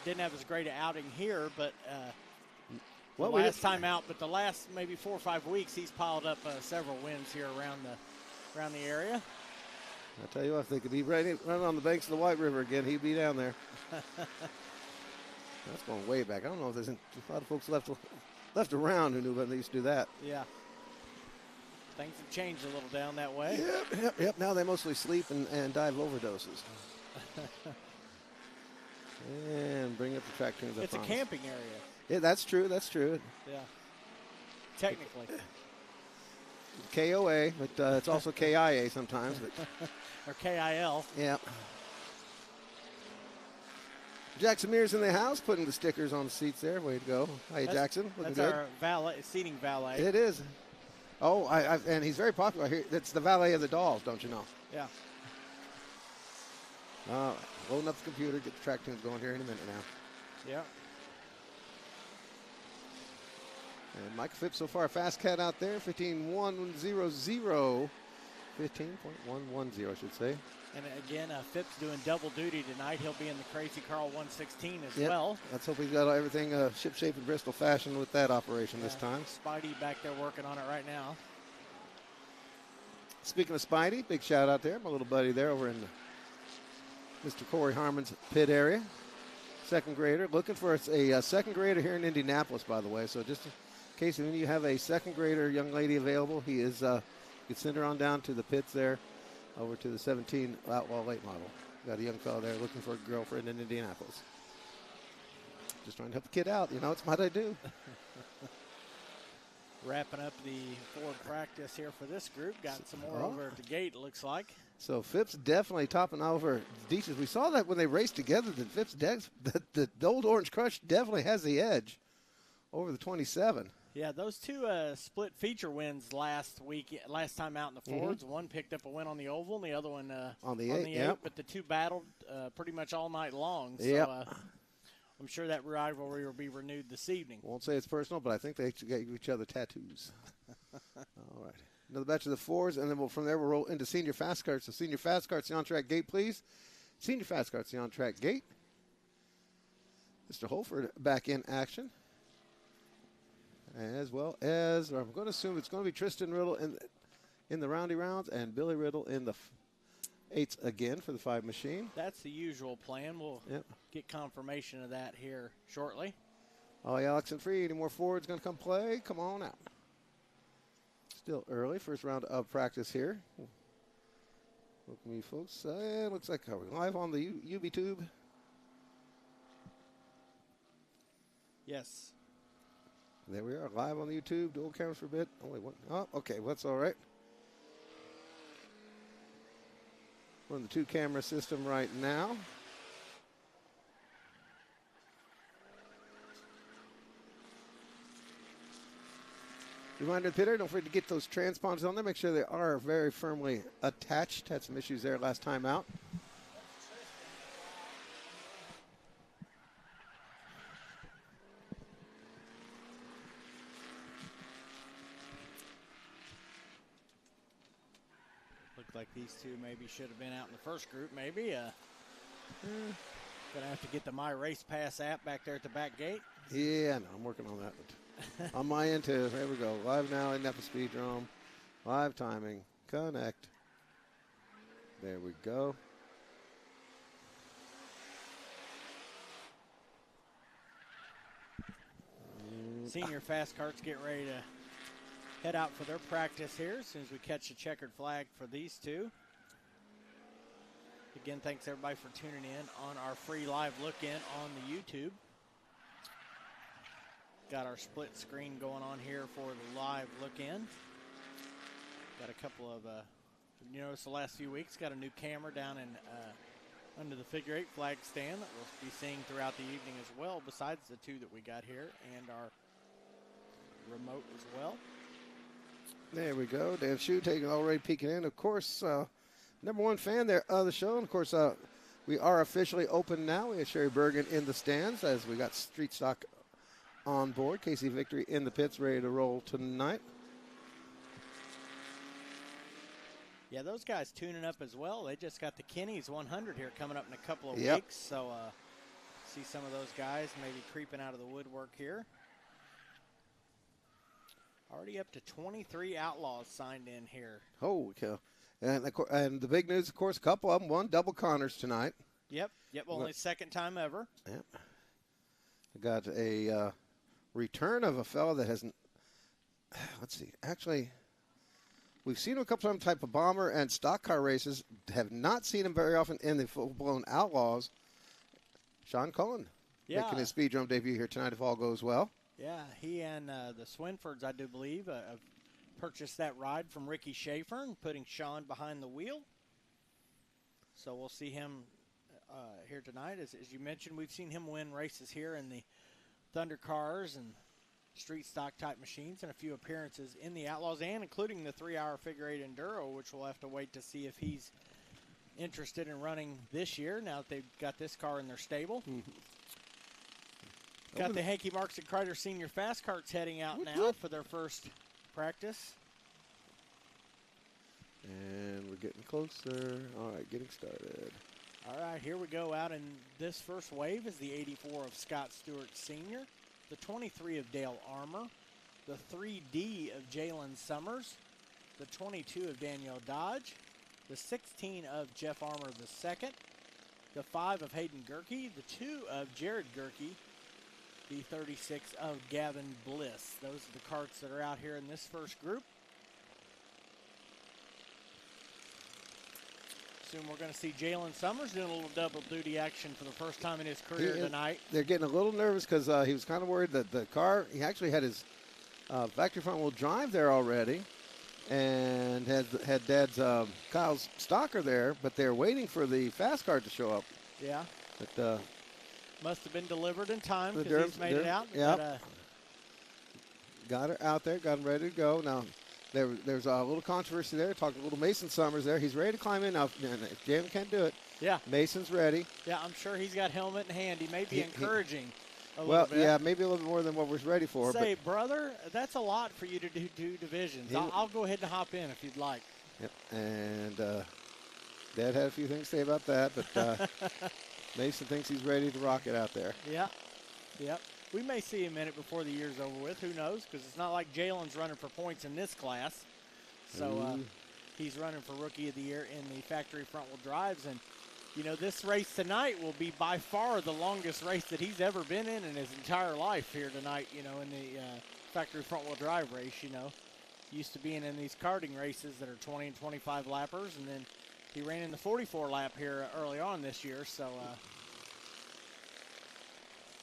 didn't have as great an outing here, but well, last time out. But the last maybe 4 or 5 weeks, he's piled up several wins here around the area. I tell you what, if they could be running on the banks of the White River again, he'd be down there. That's going way back. I don't know if there's a lot of folks left around who knew when they used to do that. Yeah. Things have changed a little down that way. Yep. Now they mostly sleep and die of overdoses. And bring up the track tunes. It's a camping area. Yeah, that's true. Yeah. Technically. KOA, but it's also KIA sometimes. But or KIL. Yeah. Jackson Mears in the house, putting the stickers on the seats there. Way to go. Hi, Jackson. Looking good. Our seating valet. It is. Oh, and he's very popular here. It's the valet of the dolls, don't you know? Yeah. Loading up the computer, get the track tunes going here in a minute now. Yeah. And Mike Phipps so far, fast cat out there, 15.100. 15.110, I should say. And again, Phipps doing double duty tonight. He'll be in the Crazy Carl 116 as well. Let's hope he's got everything ship-shape in Bristol fashion with that operation this time. Spidey back there working on it right now. Speaking of Spidey, big shout out there. My little buddy there over in Mr. Corey Harmon's pit area. Second grader. Looking for a second grader here in Indianapolis, by the way. So just in case you have a second grader young lady available, he is, you can send her on down to the pits there, over to the 17 Outlaw late model. Got a young fellow there looking for a girlfriend in Indianapolis. Just trying to help the kid out. You know, it's what I do. Wrapping up the Ford practice here for this group. Got some more over at the gate, it looks like. So Phipps definitely topping over Deaches. We saw that when they raced together, that Phipps, the old Orange Crush definitely has the edge over the 27. Yeah, those two split feature wins last time out in the Fords. One picked up a win on the oval, and the other one on the 8. Yep. But the two battled pretty much all night long. So I'm sure that rivalry will be renewed this evening. Won't say it's personal, but I think they gave each other tattoos. All right. Another batch of the 4s, and then from there we'll roll into senior fast carts. So senior fast carts, the on-track gate, please. Senior fast carts, the on-track gate. Mr. Holford back in action. As well as, I'm going to assume it's going to be Tristan Riddle in the roundy rounds and Billy Riddle in the 8s again for the 5 machine. That's the usual plan. We'll get confirmation of that here shortly. Oh, Alex and Free, any more Fords going to come play? Come on out. Still early, first round of practice here. Welcome you folks. Looks like we're live on the UB tube. Yes. There we are, live on the YouTube. Dual cameras for a bit. Only one. Oh, okay, well, that's all right. We're in the 2-camera system right now. Reminder, Peter, don't forget to get those transponders on there. Make sure they are very firmly attached. Had some issues there last time out. Looked like these two maybe should have been out in the first group, maybe. Gonna have to get the My Race Pass app back there at the back gate. Yeah, no, I'm working on that. On my end, too. There we go. Live now, Indianapolis Speedrome. Live timing. Connect. There we go. Senior fast carts get ready to head out for their practice here as soon as we catch the checkered flag for these two. Again, thanks everybody for tuning in on our free live look-in on the YouTube. Got our split screen going on here for the live look-in. Got a couple of, you notice the last few weeks, got a new camera down in under the figure 8 flag stand that we'll be seeing throughout the evening as well, besides the two that we got here and our remote as well. There we go. Dan Shue already peeking in. Of course, number one fan there of the show. And, of course, we are officially open now. We have Sherry Bergen in the stands as we got Street Stock on board. Casey Victory in the pits, ready to roll tonight. Yeah, those guys tuning up as well. They just got the Kenny's 100 here coming up in a couple of weeks. So See some of those guys maybe creeping out of the woodwork here. Already up to 23 Outlaws signed in here. Holy cow. And the big news, of course, a couple of them won double Connors tonight. Yep, only second time ever. Yep. I got a return of a fellow that hasn't, let's see, actually, we've seen him a couple of type of bomber and stock car races. Have not seen him very often in the full-blown Outlaws. Sean Cullen making his Speedrome debut here tonight if all goes well. Yeah, he and the Swinfords, I do believe, have purchased that ride from Ricky Schaefer and putting Sean behind the wheel. So we'll see him here tonight. As you mentioned, we've seen him win races here in the Thunder cars and street stock type machines and a few appearances in the Outlaws and including the 3-hour figure 8 Enduro, which we'll have to wait to see if he's interested in running this year now that they've got this car in their stable. Got the Hankey Marks and Kreider Senior Fast Karts heading out now for their first practice. And we're getting closer. All right, getting started. All right, here we go. Out in this first wave is the 84 of Scott Stewart Sr., the 23 of Dale Armour, the 3D of Jalen Summers, the 22 of Daniel Dodge, the 16 of Jeff Armour II, the 5 of Hayden Gerke, the 2 of Jared Gerke, the 36 of Gavin Bliss. Those are the karts that are out here in this first group. Soon we're going to see Jalen Summers doing a little double duty action for the first time in his career tonight. They're getting a little nervous because he was kind of worried that the car, he actually had his factory front wheel drive there already and had Dad's Kyle's Stalker there, but they're waiting for the fast car to show up. Yeah. But, must have been delivered in time because he's made it out. Yeah. Got her out there, got him ready to go. Now, there's a little controversy there. Talking to little Mason Summers there. He's ready to climb in now. If Jalen can't do it, yeah, Mason's ready. Yeah, I'm sure he's got helmet in hand. He may be encouraging a little bit. Yeah, maybe a little bit more than what we're ready for. Say, brother, that's a lot for you to do divisions. I'll go ahead and hop in if you'd like. Yep, and Dad had a few things to say about that, but Mason thinks he's ready to rock it out there. Yeah, yep. We may see him in it before the year's over with. Who knows? Because it's not like Jalen's running for points in this class. So he's running for Rookie of the Year in the factory front-wheel drives. And, you know, this race tonight will be by far the longest race that he's ever been in his entire life here tonight, you know, in the factory front-wheel drive race, you know. Used to being in these karting races that are 20 and 25 lappers. And then he ran in the 44 lap here early on this year. So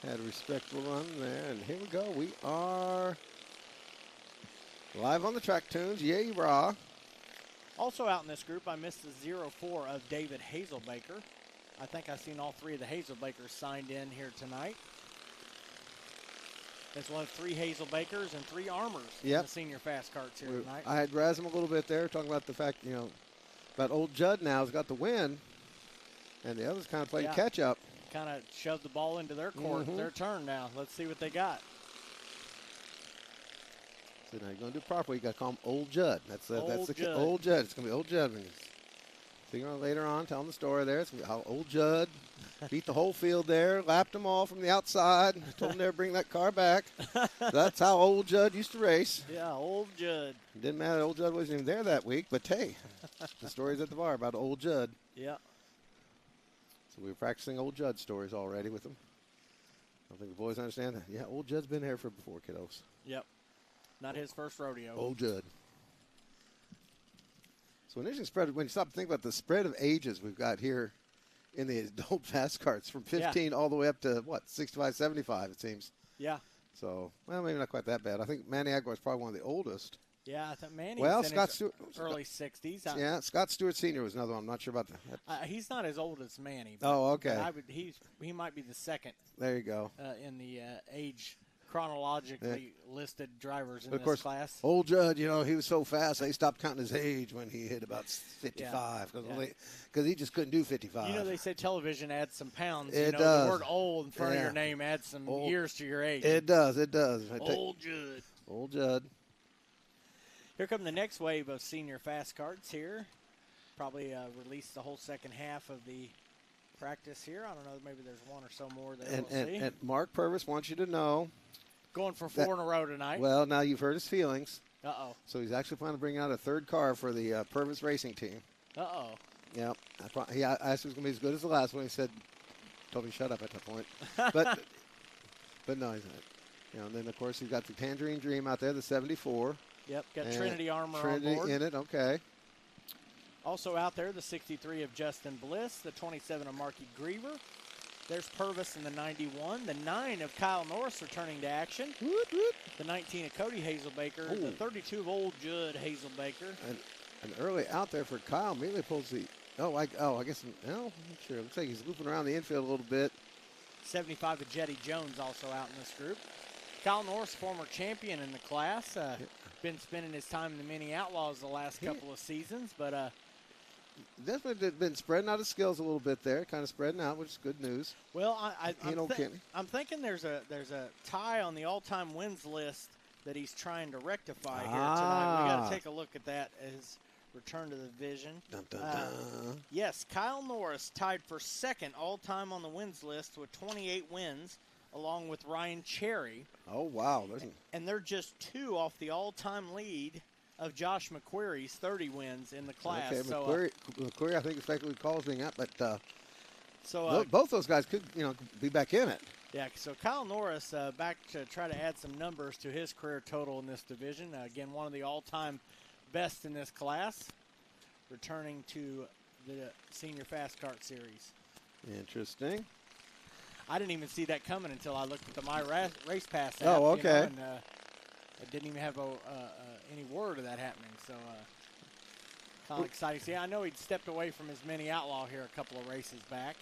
had a respectable run there, and here we go. We are live on the track tunes. Yay, rah. Also out in this group, I missed the 04 of David Hazelbaker. I think I've seen all three of the Hazelbakers signed in here tonight. As well as 3 Hazelbakers and 3 Armors in the senior fast karts here tonight. I had razzed him a little bit there, talking about the fact, you know, about old Judd now has got the win, and the others kind of played catch up. Kind of shoved the ball into their court. Their turn now. Let's see what they got. So now you're going to do it properly. You got to call him Old Judd. That's Judd. Old Judd. It's going to be Old Judd. So you're going to later on telling the story there. It's going to be how Old Judd beat the whole field there, lapped them all from the outside, told them to bring that car back. So that's how Old Judd used to race. Yeah, Old Judd. It didn't matter. Old Judd wasn't even there that week, but hey, the story's at the bar about Old Judd. Yeah. So we were practicing Old Judd stories already with them. I think the boys understand that. Yeah, Old Judd's been here for before, kiddos. Yep. Not his first rodeo. Old Judd. So an interesting spread, when you stop to think about the spread of ages we've got here in the adult fast karts from 15 all the way up to, 65, 75, it seems. Yeah. So, well, maybe not quite that bad. I think Manny Aguilar is probably one of the oldest. Yeah, I think Manny's Scott Stewart, early 60s. Yeah, Scott Stewart Sr. was another one. I'm not sure about that. He's not as old as Manny. Oh, okay. He might be the second. There you go. In the age chronologically listed drivers in of course, class. Old Judd, you know, he was so fast, they stopped counting his age when he hit about 55 because he just couldn't do 55. You know, they say television adds some pounds. It does. The word old in front of your name adds some years to your age. It does. It does. Old Judd. Old Judd. Here come the next wave of senior fast karts here. Probably release the whole second half of the practice here. I don't know, maybe there's one or so more there. We'll see. And Mark Purvis wants you to know. Going for 4 in a row tonight. Well, now you've hurt his feelings. Uh-oh. So he's actually planning to bring out a 3rd car for the Purvis Racing team. Uh-oh. Yeah. I asked if it was going to be as good as the last one. He said, told me shut up at that point. But no, he's not. You know, and then, of course, you've got the Tangerine Dream out there, the 74. Yep, got Trinity Armor Trinity on board. in it, okay. Also out there, the 63 of Justin Bliss, the 27 of Marky Griever. There's Purvis in the 91. The 9 of Kyle Norris returning to action. Woot, woot. The 19 of Cody Hazelbaker. Ooh. The 32 of Old Judd Hazelbaker. And early out there for Kyle. Immediately pulls the, I guess, no, I'm not sure. Looks like he's looping around the infield a little bit. 75 of Jetty Jones also out in this group. Kyle Norris, former champion in the class. Been spending his time in the Mini Outlaws the last couple of seasons, but definitely been spreading out his skills a little bit there, kind of spreading out, which is good news. Well, I'm thinking there's a tie on the all-time wins list that he's trying to rectify here tonight. We got to take a look at that as return to the division. Dun, dun, dun. Yes, Kyle Norris tied for 2nd all-time on the wins list with 28 wins, along with Ryan Cherry. Oh, wow. And they're just 2 off the all-time lead of Josh McQuarrie's 30 wins in the class. Okay, so, McQuarrie, I think, effectively calls being up, but so both those guys could, be back in it. Yeah, so Kyle Norris back to try to add some numbers to his career total in this division. Again, one of the all-time best in this class, returning to the Senior Fast Kart Series. Interesting. I didn't even see that coming until I looked at the My Race Pass app. Oh, okay. And I didn't even have any word of that happening. So kind of exciting. See, I know he'd stepped away from his Mini Outlaw here a couple of races back.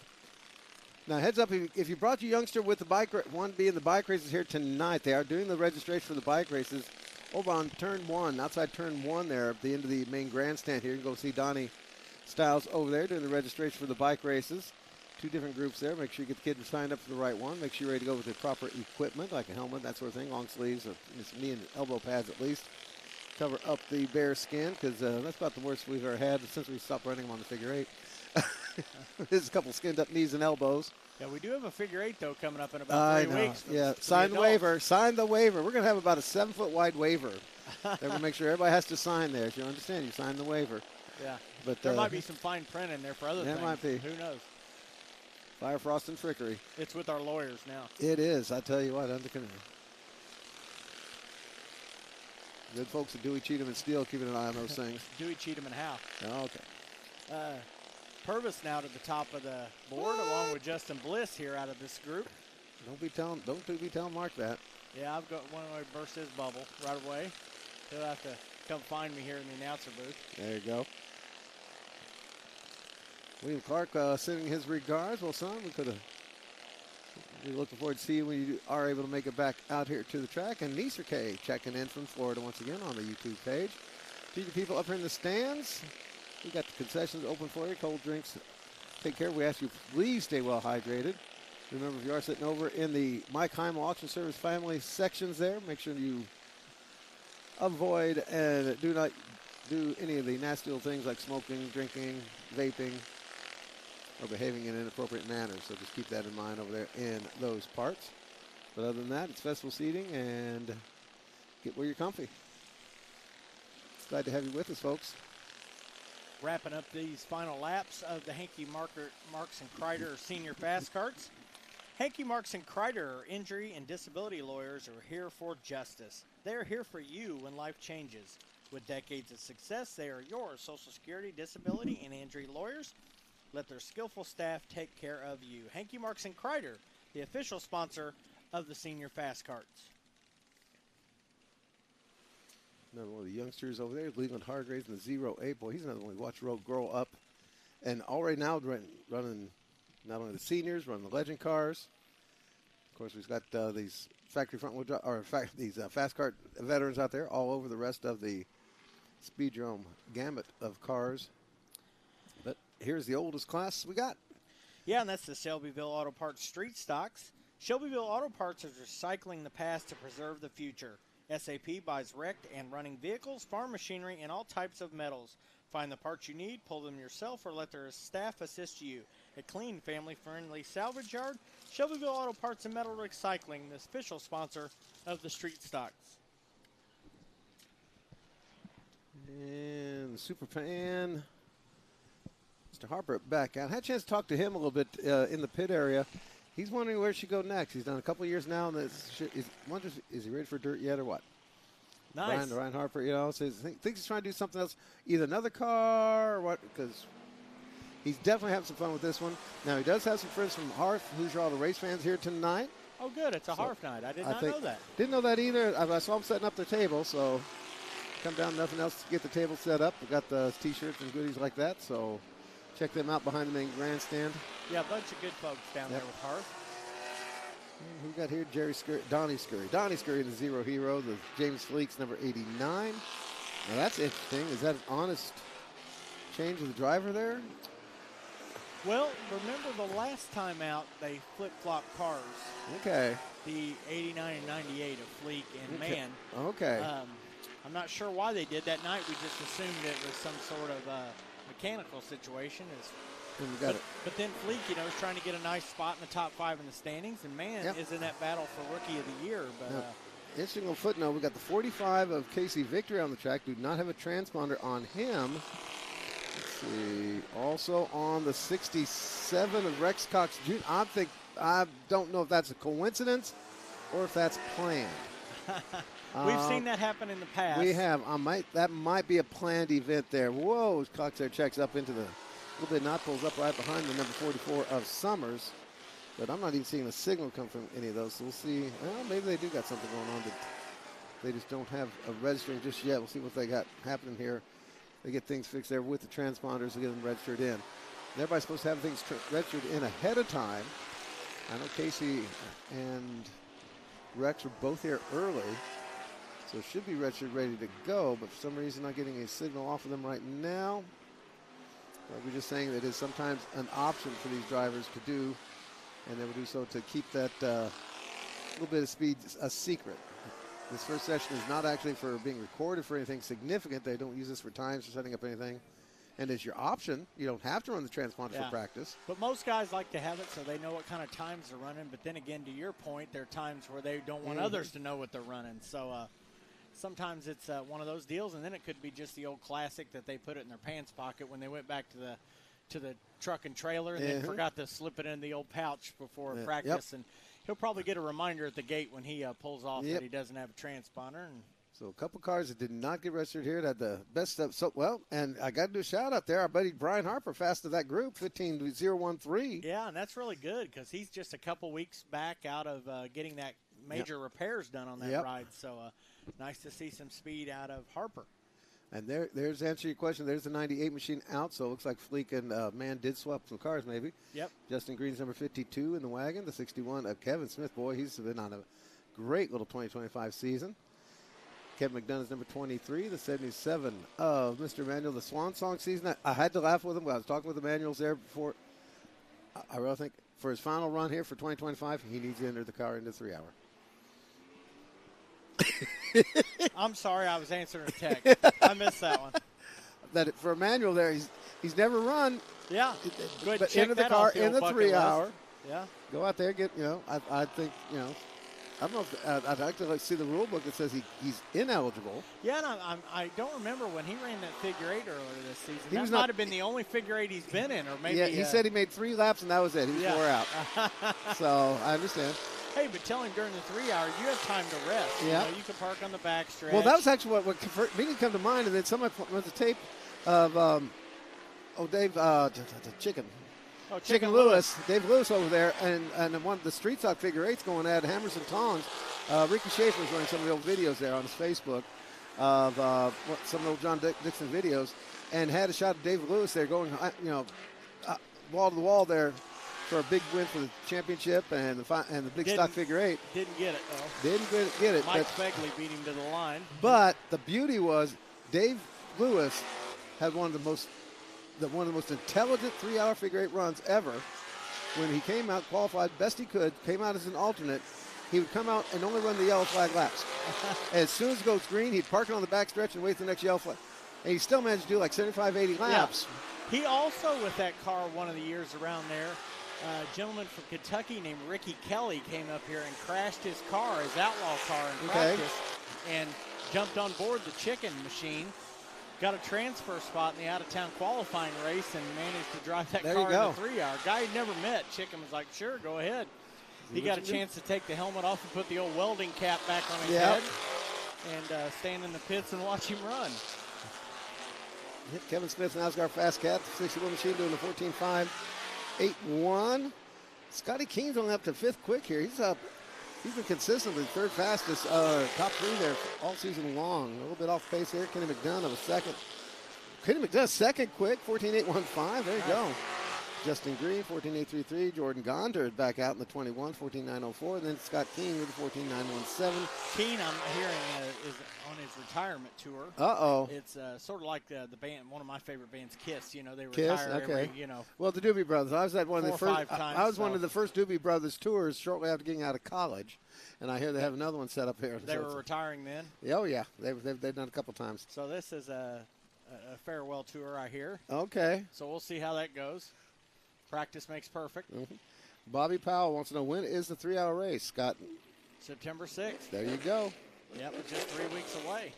Now, heads up, if you brought your youngster with the bike, one being the bike races here tonight, they are doing the registration for the bike races over on turn 1, outside turn 1 there at the end of the main grandstand here. You can go see Donnie Stiles over there doing the registration for the bike races. 2 different groups there. Make sure you get the kid signed up for the right one. Make sure you're ready to go with the proper equipment, like a helmet, that sort of thing, long sleeves, or knee and elbow pads at least. Cover up the bare skin, because that's about the worst we've ever had since we stopped running them on the figure 8. There's a couple skinned up knees and elbows. Yeah, we do have a figure 8, though, coming up in about 3 weeks. Yeah, sign the waiver. Sign the waiver. We're going to have about a 7-foot wide waiver. We'll make sure everybody has to sign there. If you understand, you sign the waiver. Yeah. But there might be some fine print in there for other things. There might be. Who knows? Fire, frost, and trickery. It's with our lawyers now. It is. I tell you what. Good folks at Dewey, Cheatham, and Steele keeping an eye on those things. Dewey, Cheatham, and Howe. Oh, okay. Purvis now to the top of the board, along with Justin Bliss here out of this group. Don't be telling Mark that. Yeah, I've got one of my burst his bubble right away. He'll have to come find me here in the announcer booth. There you go. William Clark sending his regards. Well, son, we're looking forward to seeing you when you are able to make it back out here to the track. And Neeser K checking in from Florida once again on the YouTube page. To you people up here in the stands, we got the concessions open for you. Cold drinks. Take care. We ask you please stay well hydrated. Remember, if you are sitting over in the Mike Heimel Auction Service family sections there, make sure you avoid and do not do any of the nasty little things like smoking, drinking, vaping, or behaving in an inappropriate manner. So just keep that in mind over there in those parts. But other than that, it's festival seating, and get where you're comfy. Glad to have you with us, folks. Wrapping up these final laps of the Hankey Marks and Kreider Senior Fast Karts. Hankey Marks and Kreider injury and disability lawyers are here for justice. They are here for you when life changes. With decades of success, they are your Social Security, disability, and injury lawyers. Let their skillful staff take care of you. Hankey Marks and Kreider, the official sponsor of the Senior Fast Karts. Another one of the youngsters over there, Leland Hargraves in the 0-8. Boy, he's another one we watch grow up. And already now running not only the seniors, running the legend cars. Of course, we've got these factory front wheel these fast kart veterans out there all over the rest of the Speedrome gamut of cars. But here's the oldest class we got. Yeah, and that's the Shelbyville Auto Parts Street Stocks. Shelbyville Auto Parts is recycling the past to preserve the future. SAP buys wrecked and running vehicles, farm machinery, and all types of metals. Find the parts you need, pull them yourself, or let their staff assist you. a clean, family-friendly salvage yard. Shelbyville Auto Parts and Metal Recycling, the official sponsor of the Street Stocks. And the Super Fan, Mr. Harper back out. I had a chance to talk to him a little bit in the pit area. He's wondering where he should go next. He's done a couple of years now, and wonders, is he ready for dirt yet or what? Nice. Ryan Harper, you know, says thinks he's trying to do something else, either another car or what, because he's definitely having some fun with this one. Now, he does have some friends from Hearth, who's all the race fans here tonight. Oh, good. It's a Hearth night. I did not know that. Didn't know that either. I saw him setting up the table, so come down, nothing else to get the table set up. We got the T-shirts and goodies like that, so check them out behind the main grandstand. Yeah, a bunch of good folks down there with Hearth. And who got here? Donnie Scurry. Donnie Scurry, the Zero Hero. The James Fleeks, number 89. Now that's interesting. Is that an honest change of the driver there? Well, remember the last time out they flip-flopped cars. Okay. The 89 and 98 of Fleek and Mann. Okay. I'm not sure why they did that night. We just assumed it was some sort of mechanical situation. But then Fleek, you know, is trying to get a nice spot in the top 5 in the standings, and Mann is in that battle for Rookie of the Year. But interesting little footnote. We got the 45 of Casey Victory on the track. Do not have a transponder on him. Let's see. Also on the 67 of Rex Cox Jr. I don't know if that's a coincidence or if that's planned. We've seen that happen in the past. We have. That might be a planned event there. Whoa, Cox there checks up into the little bit, not pulls up right behind the number 44 of Summers. But I'm not even seeing a signal come from any of those. So we'll see. Well, maybe they do got something going on, but they just don't have a registering just yet. We'll see what they got happening here. They get things fixed there with the transponders to get them registered in. And everybody's supposed to have things registered in ahead of time. I know Casey and Rex are both here early, so should be registered, ready to go. But for some reason, not getting a signal off of them right now. Like we're just saying that is sometimes an option for these drivers to do, and they will do so to keep that little bit of speed a secret. This first session is not actually for being recorded for anything significant. They don't use this for times or setting up anything. And as your option, you don't have to run the transponder for practice. But most guys like to have it so they know what kind of times they're running. But then again, to your point, there are times where they don't want others to know what they're running. So sometimes it's one of those deals, and then it could be just the old classic that they put it in their pants pocket when they went back to the truck and trailer and then forgot to slip it in the old pouch before practice. And he'll probably get a reminder at the gate when he pulls off that he doesn't have a transponder. And so a couple cars that did not get registered here that had the best stuff. So, well, and I got to do a shout out there. Our buddy Brian Harper fast of that group, 15-013. Yeah, and that's really good because he's just a couple weeks back out of getting that major repairs done on that ride. So nice to see some speed out of Harper. And there's the answer to your question. There's the 98 machine out, so it looks like Fleek and Mann did swap some cars maybe. Yep. Justin Green's number 52 in the wagon. The 61 of Kevin Smith. Boy, he's been on a great little 2025 season. Kevin McDonough is number 23. The 77 of Mr. Emanuel. The Swan Song season. I had to laugh with him. I was talking with Emanuel's there before. I really think for his final run here for 2025, he needs to enter the car into 3 hour. I'm sorry, I was answering a text. I missed that one. For Emmanuel there, he's never run. Yeah, good. But enter the car in the 3 hour. Yeah. Go out there, get, I think, I don't know if I'd like to see the rule book that says he's ineligible. Yeah, and I don't remember when he ran that figure 8 earlier this season. That might have been the only figure 8 he's been in, or maybe. Yeah, he said he made 3 laps and that was it. He was 4 out. So I understand. Hey, but tell him during the 3 hours you have time to rest. Yeah. You can park on the back stretch. Well, that was actually what immediately come to mind, and then somebody runs a tape of Dave Chicken Lewis, Dave Lewis over there, and one of the Street Stock figure 8s going at hammers and tongs. Ricky Schaefer was running some of the old videos there on his Facebook of some of the old John Dixon videos, and had a shot of Dave Lewis there going, wall to the wall there for a big win for the championship and the big stock figure 8. Didn't get it, though. Didn't get it. Mike Begley beat him to the line. But the beauty was Dave Lewis had one of the most intelligent 3 hour figure 8 runs ever. When he came out, qualified best he could, came out as an alternate, he would come out and only run the yellow flag laps. As soon as it goes green, he'd park it on the back stretch and wait for the next yellow flag. And he still managed to do like 75, 80 laps. He also, with that car one of the years around there, a gentleman from Kentucky named Ricky Kelly came up here and crashed his car, his Outlaw car in practice, and jumped on board the chicken machine, got a transfer spot in the out-of-town qualifying race, and managed to drive that car in the 3-hour. Guy he'd never met. Chicken was like, sure, go ahead. He got a chance to take the helmet off and put the old welding cap back on his head and stand in the pits and watch him run. Kevin Smith, NASCAR Fast Cat, 61 machine doing the 14.5, 8-1. Scotty Keen's only up to 5th quick here. He's up. He's been consistently 3rd fastest, top 3 there all season long. A little bit off pace here. Kenny McDonough of a second. Kenny McDonough second quick, 14.815. There you go. Justin Green, 14.833. Jordan Gondard back out in the 21, 14.904. Then Scott Keen with the 14.917. Keen, I'm hearing, is on his retirement tour. Uh-oh. It's sort of like the band, one of my favorite bands, Kiss. You know, they Kiss? retire every, Well, the Doobie Brothers. I was at one of the first. Times, I was one of the first Doobie Brothers tours shortly after getting out of college, and I hear they have another one set up here. They were retiring then? Oh, yeah. They've done a couple times. So this is a farewell tour, I hear. Okay. So we'll see how that goes. Practice makes perfect. Mm-hmm. Bobby Powell wants to know, when is the 3-hour race, Scott? September 6th. There you go. Yep, we're just 3 weeks away.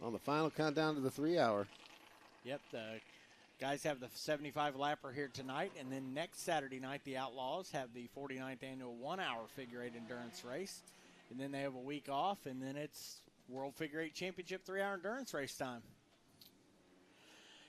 On the final countdown to the 3-hour. Yep, the guys have the 75-lapper here tonight, and then next Saturday night, the Outlaws have the 49th annual 1-hour figure 8 endurance race, and then they have a week off, and then it's World Figure 8 Championship 3-hour endurance race time.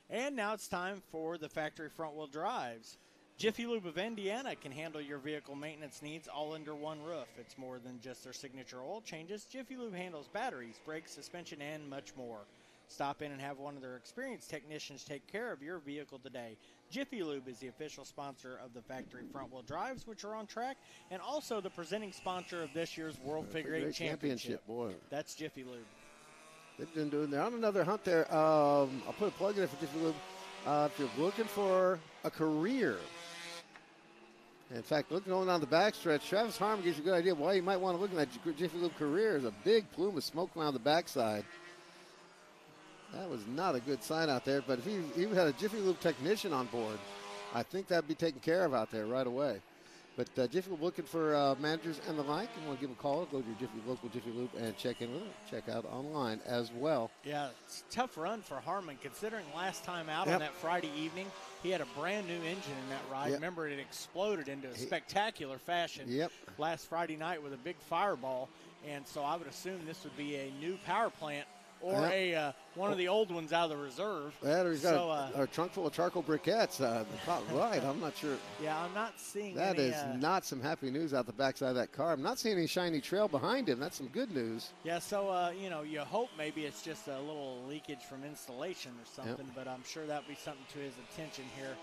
And now it's time for the factory front-wheel drives. Jiffy Lube of Indiana can handle your vehicle maintenance needs all under one roof. It's more than just their signature oil changes. Jiffy Lube handles batteries, brakes, suspension, and much more. Stop in and have one of their experienced technicians take care of your vehicle today. Jiffy Lube is the official sponsor of the factory front-wheel drives, which are on track, and also the presenting sponsor of this year's World Figure 8 Championship. Boy. That's Jiffy Lube. They've been doing. They're on another hunt there. I'll put a plug in there for Jiffy Lube. If you're looking for a career, in fact, going down the backstretch, Travis Harmon gives you a good idea why you might want to look at that Jiffy Lube career. There's a big plume of smoke around the backside. That was not a good sign out there, but if you had a Jiffy Lube technician on board, I think that'd be taken care of out there right away. But Jiffy Lube looking for managers and the like. You want to give them a call, go to your local Jiffy Lube and check in with them. Check out online as well. Yeah, it's a tough run for Harmon, considering last time out on that Friday evening, he had a brand new engine in that ride. Remember, it exploded into a spectacular fashion last Friday night with a big fireball. And so I would assume this would be a new power plant or one of the old ones out of the reserve. Yeah, he's got a trunk full of charcoal briquettes. Right, I'm not sure. Yeah, I'm not seeing that is not some happy news out the backside of that car. I'm not seeing any shiny trail behind him. That's some good news. Yeah, so, you hope maybe it's just a little leakage from installation or something, but I'm sure that would be something to his attention here.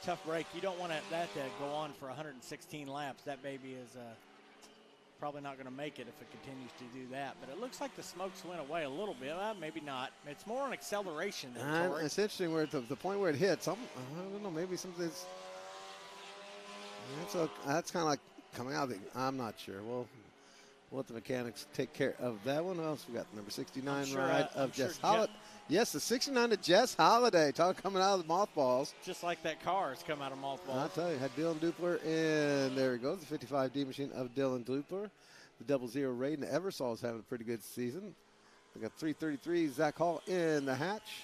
Tough break. You don't want that to go on for 116 laps. That baby is probably not going to make it if it continues to do that. But it looks like the smokes went away a little bit. Maybe not. It's more on acceleration than torque. It's interesting where the point where it hits. I don't know. Maybe something's. That's kind of like coming out. I'm not sure. We'll let the mechanics take care of that one. What else we got? Number 69 ride of Jess Holiday. Yes, the 69 of Jess Holiday. Coming out of the mothballs. Just like that car has come out of mothballs. I'll tell you, had Dylan Dupler, and there he goes, the 55D machine of Dylan Dupler. The 00 Raiden Eversol is having a pretty good season. We got 333 Zach Hall in the hatch.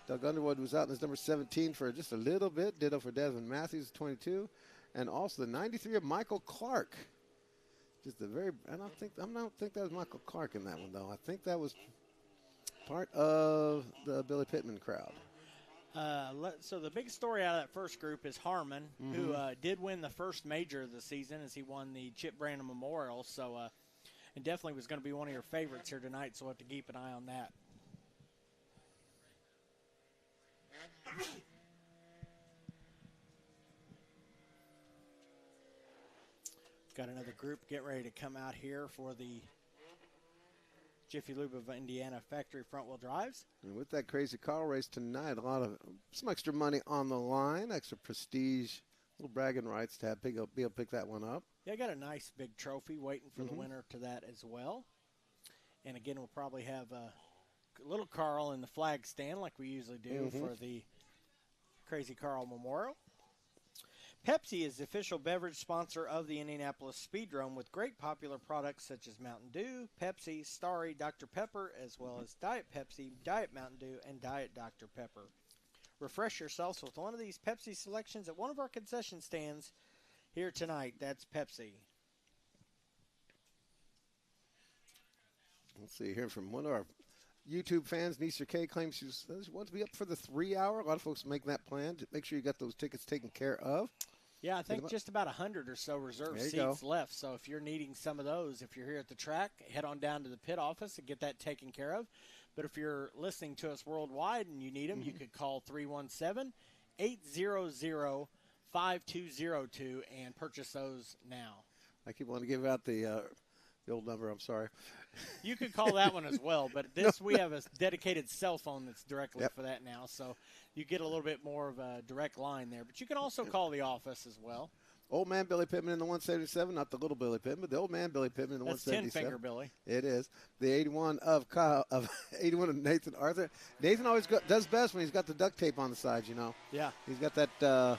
Doug Underwood was out in his number 17 for just a little bit. Ditto for Desmond Matthews, 22. And also the 93 of Michael Clark. Just a very, I don't think that was Michael Clark in that one, though. I think that was part of the Billy Pittman crowd. So the big story out of that first group is Harmon, who did win the first major of the season as he won the Chip Brandon Memorial. So and definitely was going to be one of your favorites here tonight, so we'll have to keep an eye on that. Got another group getting ready to come out here for the Jiffy Lube of Indiana factory front-wheel drives. And with that crazy car race tonight, some extra money on the line, extra prestige, little bragging rights to be able to pick that one up. Yeah, I got a nice big trophy waiting for the winner to that as well. And again, we'll probably have little Carl in the flag stand like we usually do for the Crazy Carl Memorial. Pepsi is the official beverage sponsor of the Indianapolis Speedrome with great popular products such as Mountain Dew, Pepsi, Starry, Dr. Pepper, as well as Diet Pepsi, Diet Mountain Dew, and Diet Dr. Pepper. Refresh yourselves with one of these Pepsi selections at one of our concession stands here tonight. That's Pepsi. Let's see here from one of our YouTube fans. Nisa K claims she wants to be up for the 3 hour. A lot of folks make that plan. Make sure you got those tickets taken care of. Yeah, I think just about 100 or so reserved seats left. So if you're needing some of those, if you're here at the track, head on down to the pit office and get that taken care of. But if you're listening to us worldwide and you need them, you could call 317-800-5202 and purchase those now. I keep wanting to give out the old number. I'm sorry. You could call that one as well, but we have a dedicated cell phone that's directly for that now, so you get a little bit more of a direct line there. But you can also call the office as well. Old man Billy Pittman in the 177, not the little Billy Pittman, but the old man Billy Pittman in the 177. That's 10-finger Billy. It is. The 81 of 81 of Nathan Arthur. Nathan always does best when he's got the duct tape on the sides, you know. Yeah. He's got that, what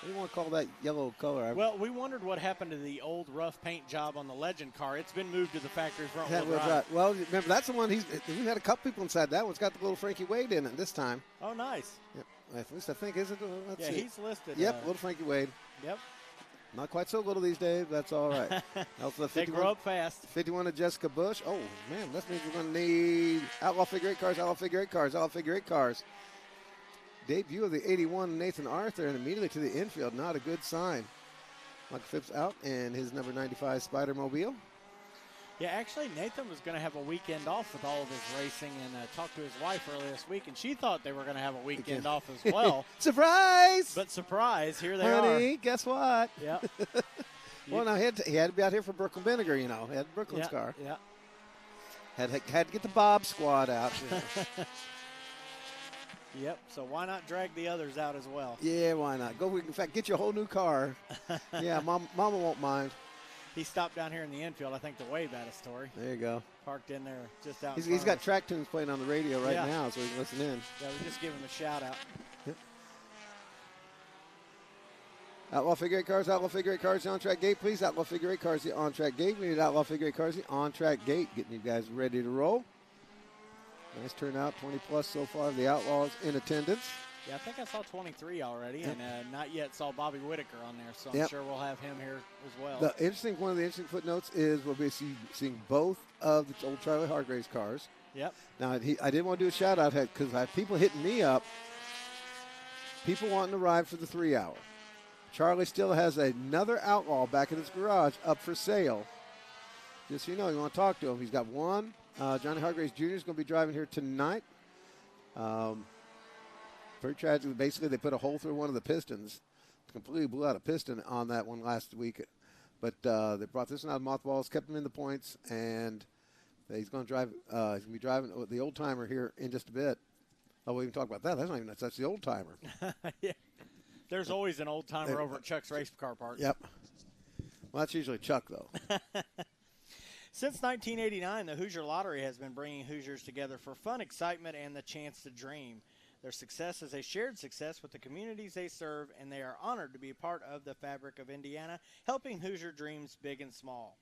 do you want to call that yellow color? Well, we wondered what happened to the old rough paint job on the Legend car. It's been moved to the factory front wheel drive. Well, remember, that's the one we had a couple people inside that one. It's got the little Frankie Wade in it this time. Oh, nice. Yep. At least I think, is it? Let's see. He's listed. Yep, little Frankie Wade. Yep. Not quite so little these days, but that's all right. They grow up fast. 51 of Jessica Bush. Oh, man, that means we're going to need Outlaw Figure 8 cars, Outlaw Figure 8 cars, Outlaw Figure 8 cars. Debut of the 81 Nathan Arthur, and immediately to the infield. Not a good sign. Mike Phipps out, and his number 95 Spider-Mobile. Yeah, actually, Nathan was going to have a weekend off with all of his racing, and talked to his wife earlier this week, and she thought they were going to have a weekend off as well. Surprise! But surprise, here they are. Honey, guess what? Yeah. Well, no, he had to be out here for Brooklyn Vinegar, you know. He had Brooklyn's car. Yeah. Had to get the Bob squad out. Yep, so why not drag the others out as well? Yeah, why not? In fact, get you a whole new car. Yeah, Mama won't mind. He stopped down here in the infield, I think, to wave at us, Tori. There you go. Parked in there just out He's got track tunes playing on the radio right now, so he can listen in. Yeah, we just give him a shout-out. Yep. Outlaw Figure 8 cars, Outlaw Figure 8 cars, the on-track gate, please. Outlaw Figure 8 cars, the on-track gate. We need Outlaw Figure 8 cars, the on-track gate. Getting you guys ready to roll. Nice turnout, 20-plus so far. The Outlaws in attendance. Yeah, I think I saw 23 already, and not yet saw Bobby Whitaker on there, so I'm sure we'll have him here as well. One of the interesting footnotes is we'll be seeing both of the old Charlie Hargraves cars. Yep. Now, I did want to do a shout-out because I have people hitting me up, people wanting to ride for the 3 hour. Charlie still has another Outlaw back in his garage up for sale. Just so you know, you want to talk to him. He's got one. Johnny Hargraves Jr. is going to be driving here tonight. Very tragic. Basically, they put a hole through one of the pistons. Completely blew out a piston on that one last week. But they brought this one out of mothballs, kept him in the points, and he's going to drive. He's going to be driving the old timer here in just a bit. Oh, we even talk about that. That's not even that's the old timer. Yeah. There's always an old timer over at Chuck's Race Car Park. Yep. Well, that's usually Chuck, though. Since 1989, the Hoosier Lottery has been bringing Hoosiers together for fun, excitement, and the chance to dream. Their success is a shared success with the communities they serve, and they are honored to be a part of the fabric of Indiana, helping Hoosier dreams big and small.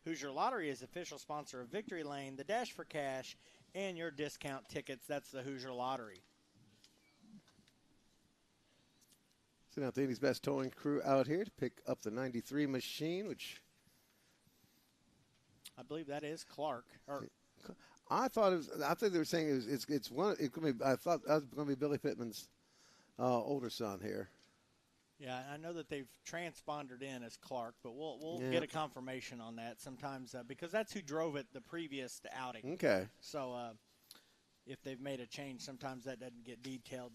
Hoosier Lottery is official sponsor of Victory Lane, the Dash for Cash, and your discount tickets. That's the Hoosier Lottery. Send out the Indy's best towing crew out here to pick up the 93 machine, which I believe that is Clark. I thought they were saying it's one. It could be. I thought that was going to be Billy Pittman's older son here. Yeah, I know that they've transponded in as Clark, but we'll get a confirmation on that sometimes because that's who drove it the previous outing. Okay. So if they've made a change, sometimes that doesn't get detailed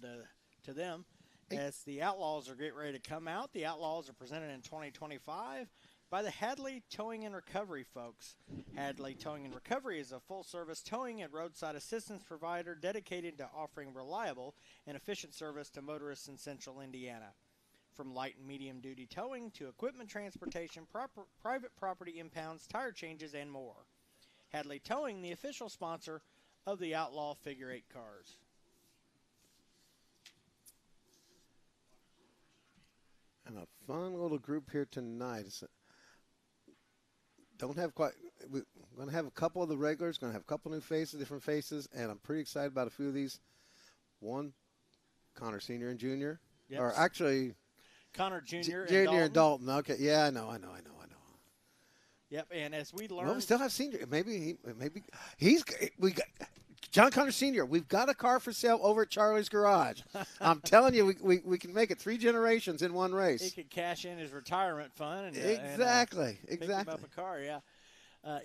to them. As the Outlaws are getting ready to come out, the Outlaws are presented in 2025 by the Hadley Towing and Recovery folks. Hadley Towing and Recovery is a full-service towing and roadside assistance provider dedicated to offering reliable and efficient service to motorists in central Indiana. From light and medium-duty towing to equipment transportation, private property impounds, tire changes, and more. Hadley Towing, the official sponsor of the Outlaw Figure 8 cars. And a fun little group here tonight. We're going to have a couple of the regulars, going to have a couple new faces, different faces, and I'm pretty excited about a few of these. One, Connor Sr. and Jr. Yep. Or actually, Connor Jr. and Dalton. Okay, yeah, I know. Yep, and as we learned, Well, we still have Senior. Maybe we got John Connor Sr. We've got a car for sale over at Charlie's Garage. I'm telling you, we can make it 3 generations in one race. he could cash in his retirement fund and exactly. pick him up a car. Yeah.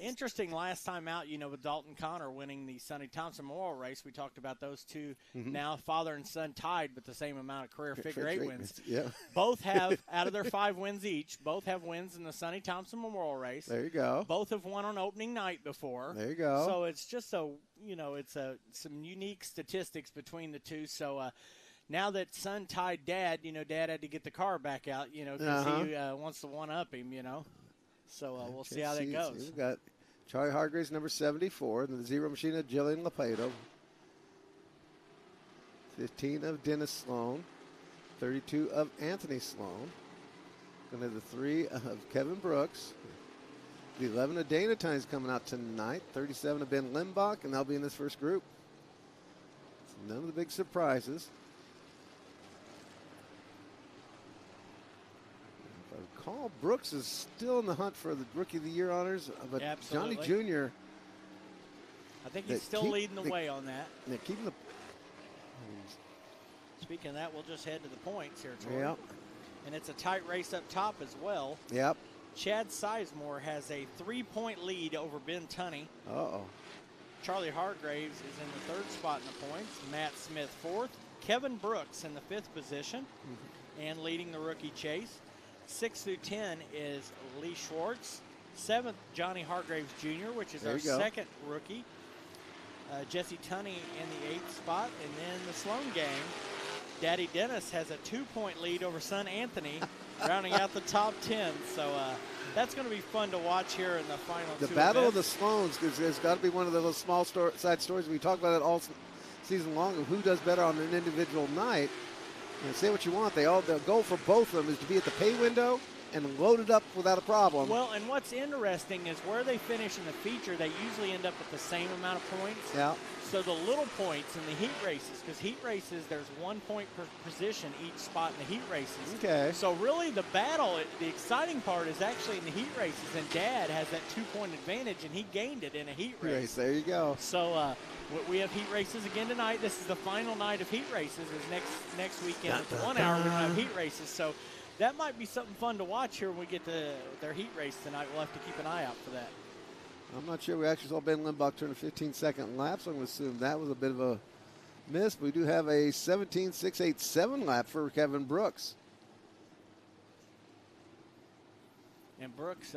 Interesting last time out, with Dalton Connor winning the Sonny Thompson Memorial Race, we talked about those two now father and son tied with the same amount of career figure 8 wins. Yeah. Both have, out of their 5 wins each, both have wins in the Sonny Thompson Memorial Race. There you go. Both have won on opening night before. There you go. So it's just some unique statistics between the two. So now that son tied dad, dad had to get the car back out, because he wants to one-up him, So we'll see how that goes. We've got Charlie Hargraves, number 74, and the Zero Machine of Jillian Lepedo. 15 of Dennis Sloan. 32 of Anthony Sloan. Going to have the 3 of Kevin Brooks. The 11 of Dana Tynes coming out tonight. 37 of Ben Limbach, and they'll be in this first group. So none of the big surprises. Carl Brooks is still in the hunt for the Rookie of the Year honors, but Absolutely. Johnny Jr. I think he's still leading the way on that. They're keeping the. Speaking of that, we'll just head to the points here, Tori. Yep. And it's a tight race up top as well. Yep. Chad Sizemore has a 3-point lead over Ben Tunney. Uh-oh. Charlie Hargraves is in the 3rd spot in the points. Matt Smith 4th. Kevin Brooks in the 5th position and leading the rookie chase. 6 through 10 is Lee Schwartz. 7th, Johnny Hargraves Jr., which is our second rookie. Jesse Tunney in the 8th spot. And then the Sloan gang, Daddy Dennis has a 2-point lead over son Anthony, rounding out the top 10. So that's going to be fun to watch here in the final The two Battle events. of the Sloans, because there's got to be one of the little small side stories. We talk about it all season long of who does better on an individual night. And say what you want, the goal for both of them is to be at the pay window and load it up without a problem. Well, and what's interesting is where they finish in the feature, they usually end up with the same amount of points. Yeah. So the little points in the heat races, because heat races, there's 1 point per position each spot in the heat races. Okay. So really the battle, the exciting part is actually in the heat races, and Dad has that 2-point advantage, and he gained it in a heat race. There you go. So we have heat races again tonight. This is the final night of heat races. Is next weekend. It's 1 hour. We don't have heat races. So that might be something fun to watch here when we get to their heat race tonight. We'll have to keep an eye out for that. I'm not sure. We actually saw Ben Limbach turn a 15-second lap, so I'm going to assume that was a bit of a miss. But we do have a 17.687 lap for Kevin Brooks. And Brooks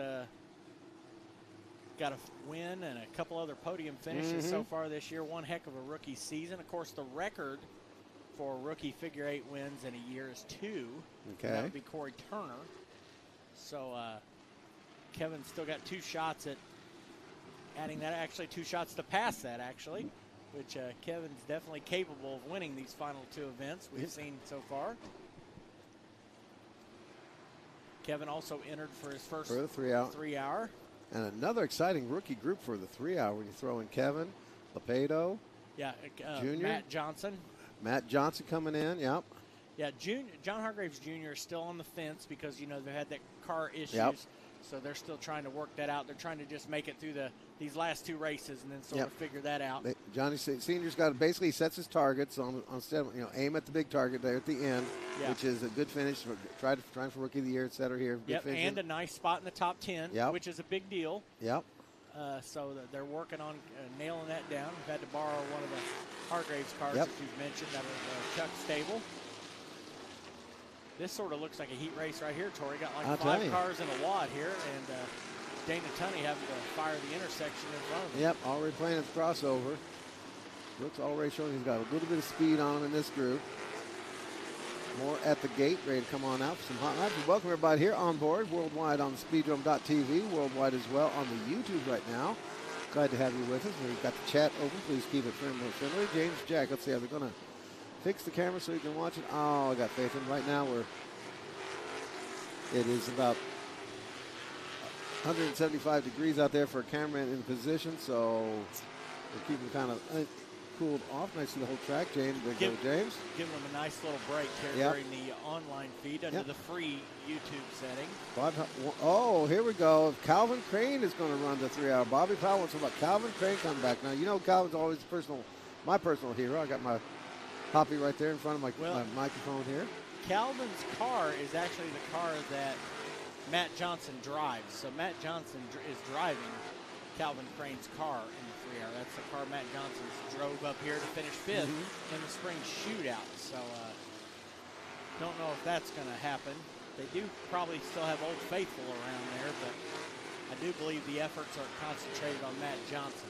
got a win and a couple other podium finishes so far this year. One heck of a rookie season. Of course, the record for rookie figure 8 wins in a year is 2. Okay. That would be Corey Turner. So Kevin's still got 2 shots at adding that, actually 2 shots to pass that, actually, which Kevin's definitely capable of winning these final 2 events we've seen so far. Kevin also entered for his first 3 hour. And another exciting rookie group for the 3 hour when you throw in Kevin, Lepedo, Junior, Matt Johnson coming in, yep. Yeah, John Hargraves Jr. is still on the fence because, they had that car issues. Yep. So they're still trying to work that out. They're trying to just make it through these last 2 races and then sort of figure that out. Johnny Senior's got basically sets his targets on aim at the big target there at the end, which is a good finish. Trying for Rookie of the Year, et cetera here. Yep, and a nice spot in the top 10, which is a big deal. Yep. So they're working on nailing that down. We've had to borrow one of the Hargraves cars that you've mentioned. That was Chuck Stable. This sort of looks like a heat race right here, Tori. Got like 5 cars in a wad here, and Dana Tunney having to fire the intersection in front of him. Yep, already playing his crossover. Brooks already showing he's got a little bit of speed on him in this group. More at the gate, ready to come on out for some hot laps. We welcome everybody here on board, worldwide on speedrome.tv, worldwide as well on the YouTube right now. Glad to have you with us. We've got the chat open. Please keep it friendly. James Jack, let's see how they're going to fix the camera so you can watch it. Oh, I got faith in right now. We're It is about 175 degrees out there for a cameraman in position, so we're keeping kind of cooled off. Nice to see the whole track. James, there go James. Giving them a nice little break here during the online feed under the free YouTube setting. Oh, here we go. Calvin Crane is going to run the 3-hour. Bobby Powell wants about Calvin Crane coming back. Now, you know Calvin's always my personal hero. I got my copy right there in front of my microphone here. Calvin's car is actually the car that Matt Johnson drives. So Matt Johnson is driving Calvin Crane's car in the 3-hour. That's the car Matt Johnson drove up here to finish 5th in the spring shootout. So don't know if that's going to happen. They do probably still have Old Faithful around there, but I do believe the efforts are concentrated on Matt Johnson.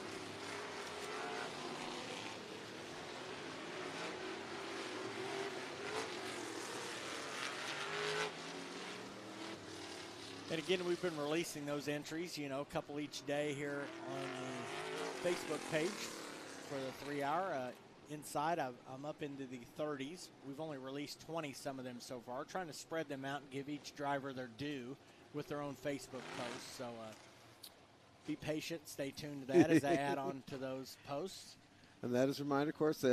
And again, we've been releasing those entries, you know, a couple each day here on the Facebook page for the 3-hour. Inside, I'm up into the 30s. We've only released 20, some of them so far, trying to spread them out and give each driver their due with their own Facebook posts. So be patient, stay tuned to that as I add on to those posts. And that is a reminder, of course,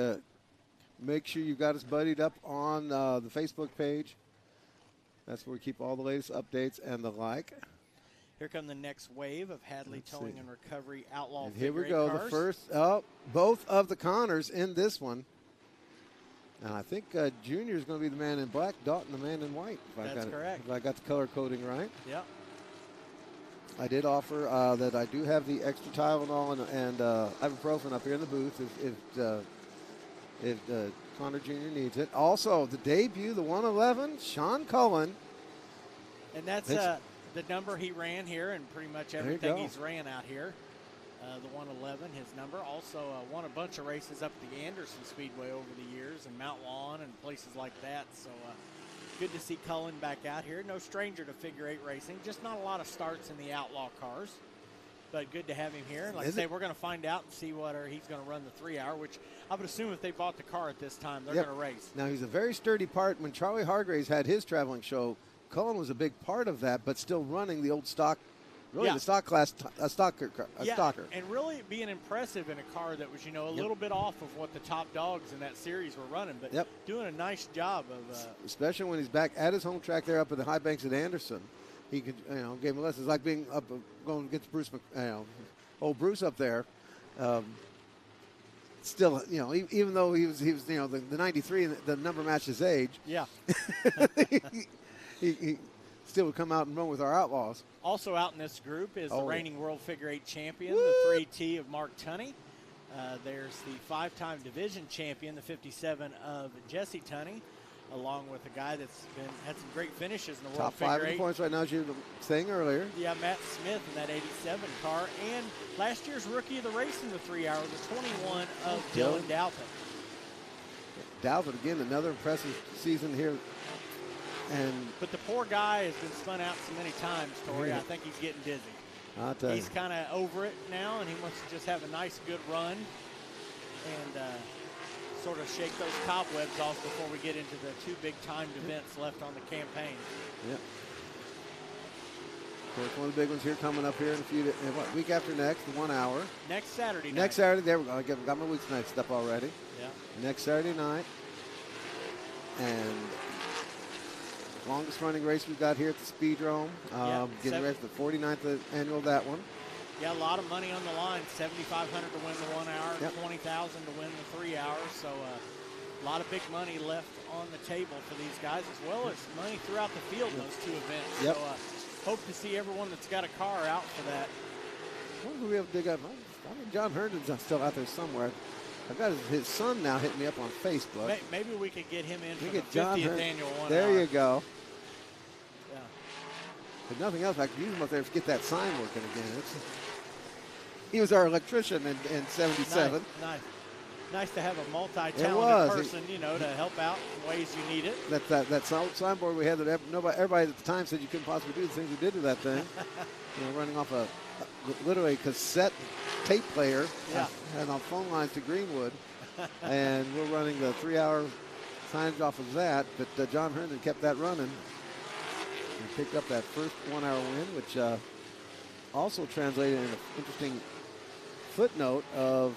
make sure you've got us buddied up on the Facebook page. That's where we keep all the latest updates and the like. Here come the next wave of Hadley Towing and Recovery Outlaw and here we figure-eight go, cars. the first, both of the Connors in this one. And I think Junior is going to be the man in black, Dalton the man in white. That's correct. If I got the color coding right. Yep. I did offer that I do have the extra Tylenol and ibuprofen up here in the booth if Connor Jr. needs it. Also, the debut, the 111, Sean Cullen. And that's the number he ran here and pretty much everything he's ran out here. The 111, his number. Also won a bunch of races up at the Anderson Speedway over the years and Mount Lawn and places like that. So good to see Cullen back out here. No stranger to figure-eight racing. Just not a lot of starts in the Outlaw cars. But good to have him here. And like I say, we're going to find out and see what he's going to run the 3-hour, which I would assume if they bought the car at this time, they're going to race. Now, he's a very sturdy part. When Charlie Hargraves had his traveling show, Cullen was a big part of that, but still running the old stock, the stock class, a stalker. And really being impressive in a car that was, you know, a little bit off of what the top dogs in that series were running, but doing a nice job of. Especially when he's back at his home track there up at the High Banks at Anderson. He could, gave him lessons. Like being up, going to get Bruce, old Bruce up there. Still, even though he was, the 93, the number matched his age. Yeah. he still would come out and run with our Outlaws. Also out in this group is the reigning world figure-eight champion, the 3T of Mark Tunney. There's the 5-time division champion, the 57 of Jesse Tunney, along with a guy that's had some great finishes in the world figure-eight. Top 5 in points right now, as you were saying earlier. Yeah, Matt Smith in that 87 car. And last year's rookie of the race in the 3-hour, the 21 of Dylan Dalton. Dalton, again, another impressive season here. But the poor guy has been spun out so many times, Tori. Yeah. I think he's getting dizzy. He's kind of over it now, and he wants to just have a nice, good run and sort of shake those cobwebs off before we get into the 2 big timed events left on the campaign. Yep. Of course, one of the big ones here coming up here in a few week after next, the 1 hour. Next Saturday night. Next Saturday, there we go. I got my week's night stuff already. Yeah. Next Saturday night. And longest running race we've got here at the Speedrome. Getting ready for the 49th annual of that one. Yeah, a lot of money on the line. $7,500 to win the 1 hour, $20,000 to win the 3 hours. So a lot of big money left on the table for these guys, as well as money throughout the field in those 2 events. Yep. So hope to see everyone that's got a car out for that. What do we have to dig up? I think John Herndon's still out there somewhere. I've got his son now hitting me up on Facebook. Maybe we could get him in for the 50th annual 1 hour. There you go. Yeah. If nothing else, I could use him up there to get that sign working again. He was our electrician in 77. Nice to have a multi-talented person, to help out in ways you need it. That signboard we had that everybody at the time said you couldn't possibly do the things we did to that thing. Running off literally a cassette tape player and on phone lines to Greenwood. And we're running the 3-hour signs off of that, but John Herndon kept that running. picked up that first 1 hour win, which also translated in an interesting footnote of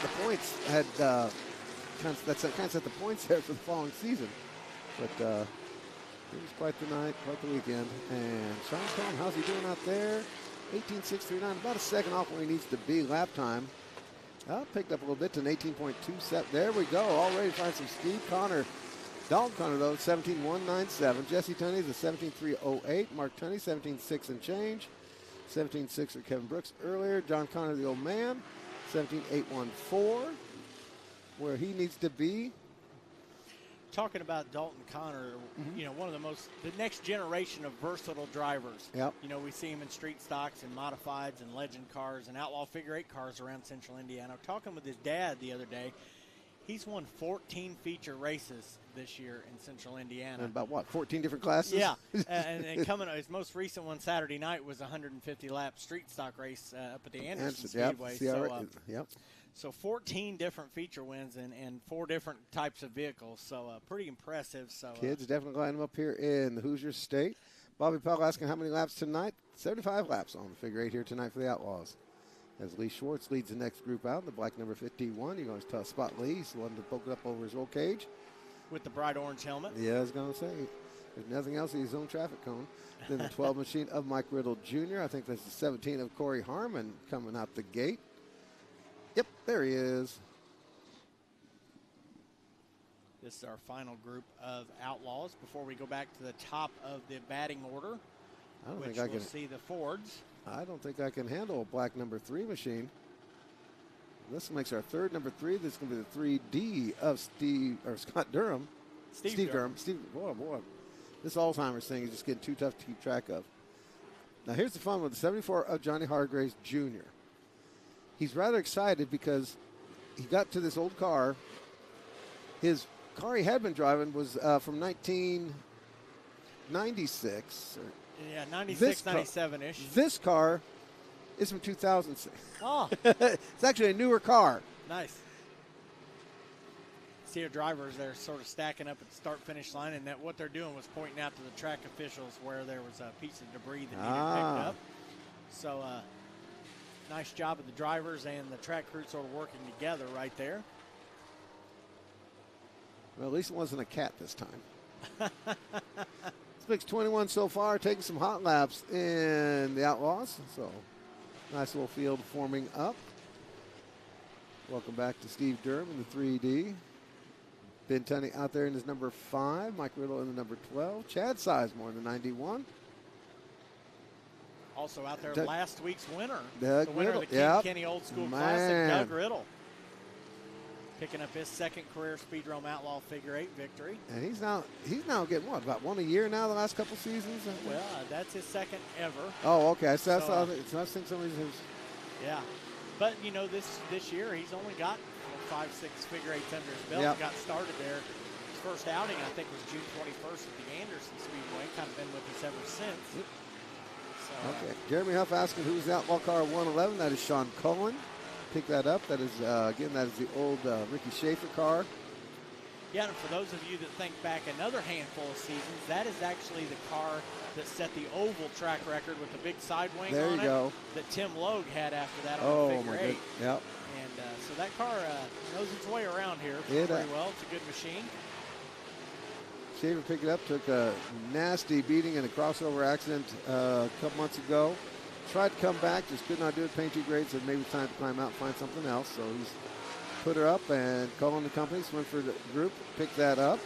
the points had kind of set the points there for the following season. But it was quite the night, quite the weekend. And Sean Cohen, how's he doing out there? 18.639, about a second off where he needs to be. Lap time picked up a little bit to an 18.27. There we go, all ready to find some speed. Dalton Connor, though, 17.197. Jesse Tunney's a 17.308. Mark Tunney, 17.6 and change. 17.6 for Kevin Brooks earlier. John Connor, the old man, 17.814, where he needs to be. Talking about Dalton Connor, you know, one of the next generation of versatile drivers. Yep. You know, we see him in street stocks and modifieds and legend cars and outlaw figure 8 cars around central Indiana. Talking with his dad the other day, he's won 14 feature races this year in central Indiana. And about what, 14 different classes? Yeah, and coming, his most recent one Saturday night was a 150-lap street stock race up at the Anderson Speedway. Yep. So 14 different feature wins and 4 different types of vehicles. So pretty impressive. So kids definitely line them up here in the Hoosier State. Bobby Powell asking how many laps tonight. 75 laps on the figure 8 here tonight for the Outlaws. As Lee Schwartz leads the next group out, the black number 51. You're going to spot Lee. He's the one to poke it up over his roll cage. With the bright orange helmet. Yeah, I was going to say. There's nothing else. He's his own traffic cone. Then the 12 machine of Mike Riddle Jr. I think that's the 17 of Corey Harmon coming out the gate. Yep, there he is. This is our final group of Outlaws before we go back to the top of the batting order. I don't think I can see the Fords. I don't think I can handle a black number 3 machine. This makes our third number 3. This is going to be the 3D of Scott Durham. Steve Durham. Boy. This Alzheimer's thing is just getting too tough to keep track of. Now here's the fun with the 74 of Johnny Hargraves Jr. He's rather excited because he got to this old car. His car he had been driving was from 1996. Yeah, 96, 97-ish. This car is from 2006. Oh. It's actually a newer car. Nice. See our drivers, they're sort of stacking up at the start-finish line, and that what they're doing was pointing out to the track officials where there was a piece of debris that needed picked up. So, nice job of the drivers and the track crew sort of working together right there. Well, at least it wasn't a cat this time. This makes 21 so far, taking some hot laps in the Outlaws. So, nice little field forming up. Welcome back to Steve Durham in the 3D. Ben Tunney out there in his number 5. Mike Riddle in the number 12. Chad Sizemore in the 91. Also out there, last week's winner. Doug the winner Riddle. of the King Kenny Old School Classic, Doug Riddle. Picking up his second career Speedrome Outlaw Figure 8 victory. And he's now getting what, about one a year now the last couple seasons? Well, that's his second ever. Oh, okay. So I think somebody's yeah. But, you know, this year he's only got 5-6 figure 8s under his belt. Yep. Got started there. His first outing, I think, was June 21st at the Anderson Speedway. Kind of been with us ever since. Yep. So, okay. Jeremy Huff asking who's the Outlaw car 111. That is Sean Cullen. Pick that up. That is, again, that is the old Ricky Schaefer car. Yeah, and for those of you that think back another handful of seasons, that is actually the car that set the oval track record with the big side wing there on you it go. That Tim Logue had after that on Oh, Figure my 8. goodness. Yep. And so that car knows its way around here pretty well. It's a good machine. Schaefer picked it up, took a nasty beating in a crossover accident a couple months ago. Tried to come back, just could not do it. Paint too great, said maybe it's time to climb out and find something else. So he's put her up and calling the company, Swinford Group, picked that up.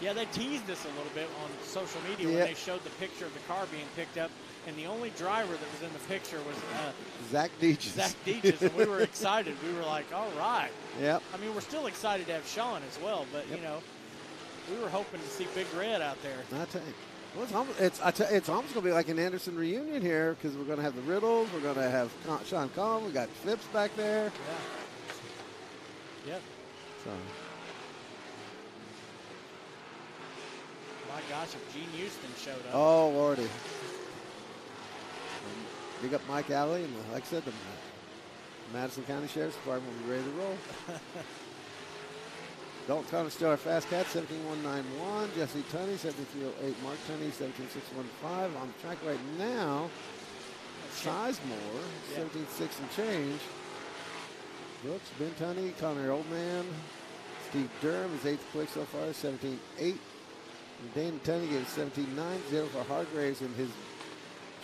Yeah, they teased us a little bit on social media when they showed the picture of the car being picked up, and the only driver that was in the picture was Zach Deitches. And we were excited. We were like, all right. Yep. I mean, we're still excited to have Sean as well, but, you know, we were hoping to see Big Red out there. I tell you. Well, it's almost going to be like an Anderson reunion here because we're going to have the Riddles, we're going to have Sean Collin, we got Phipps back there. Yeah. Yep. So. My gosh, if Gene Houston showed up. Oh, Lordy. Big up Mike Alley, and like I said, the Madison County Sheriff's Department will be ready to roll. Dalton Connor Stellar Fast Cat, 17.191. Jesse Tunney, 17.308. Mark Tunney, 17.615. On the track right now, Sizemore, 17.6 and change. Brooks, Ben Tunney, Connor Oldman, Steve Durham is 8th quick so far, 17.8. And Dane Tunney gave 17.90 for Hargraves in his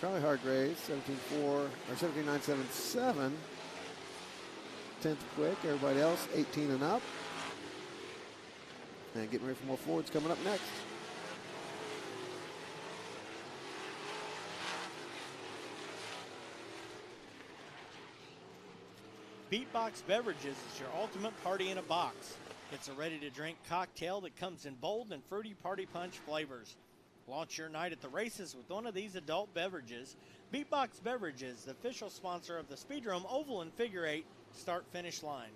Charlie Hargraves, 17.4 or 17.977. 10th quick. Everybody else 18 and up. And getting ready for more Fords coming up next. Beatbox Beverages is your ultimate party in a box. It's a ready-to-drink cocktail that comes in bold and fruity party punch flavors. Launch your night at the races with one of these adult beverages. Beatbox Beverages, the official sponsor of the Speedrome Oval and Figure 8 start-finish line.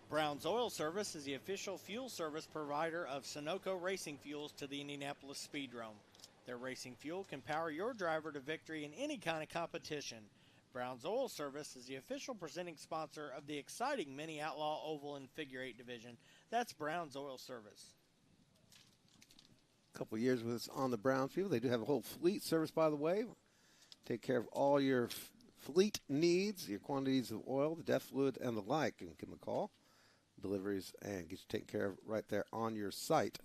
Brown's Oil Service is the official fuel service provider of Sunoco Racing Fuels to the Indianapolis Speedrome. Their racing fuel can power your driver to victory in any kind of competition. Brown's Oil Service is the official presenting sponsor of the exciting Mini Outlaw Oval and Figure 8 division. That's Brown's Oil Service. A couple years with us on the Browns people. They do have a whole fleet service, by the way. Take care of all your fleet needs, your quantities of oil, the DEF fluid, and the like. You can give them a call. Deliveries and get you taken care of right there on your site.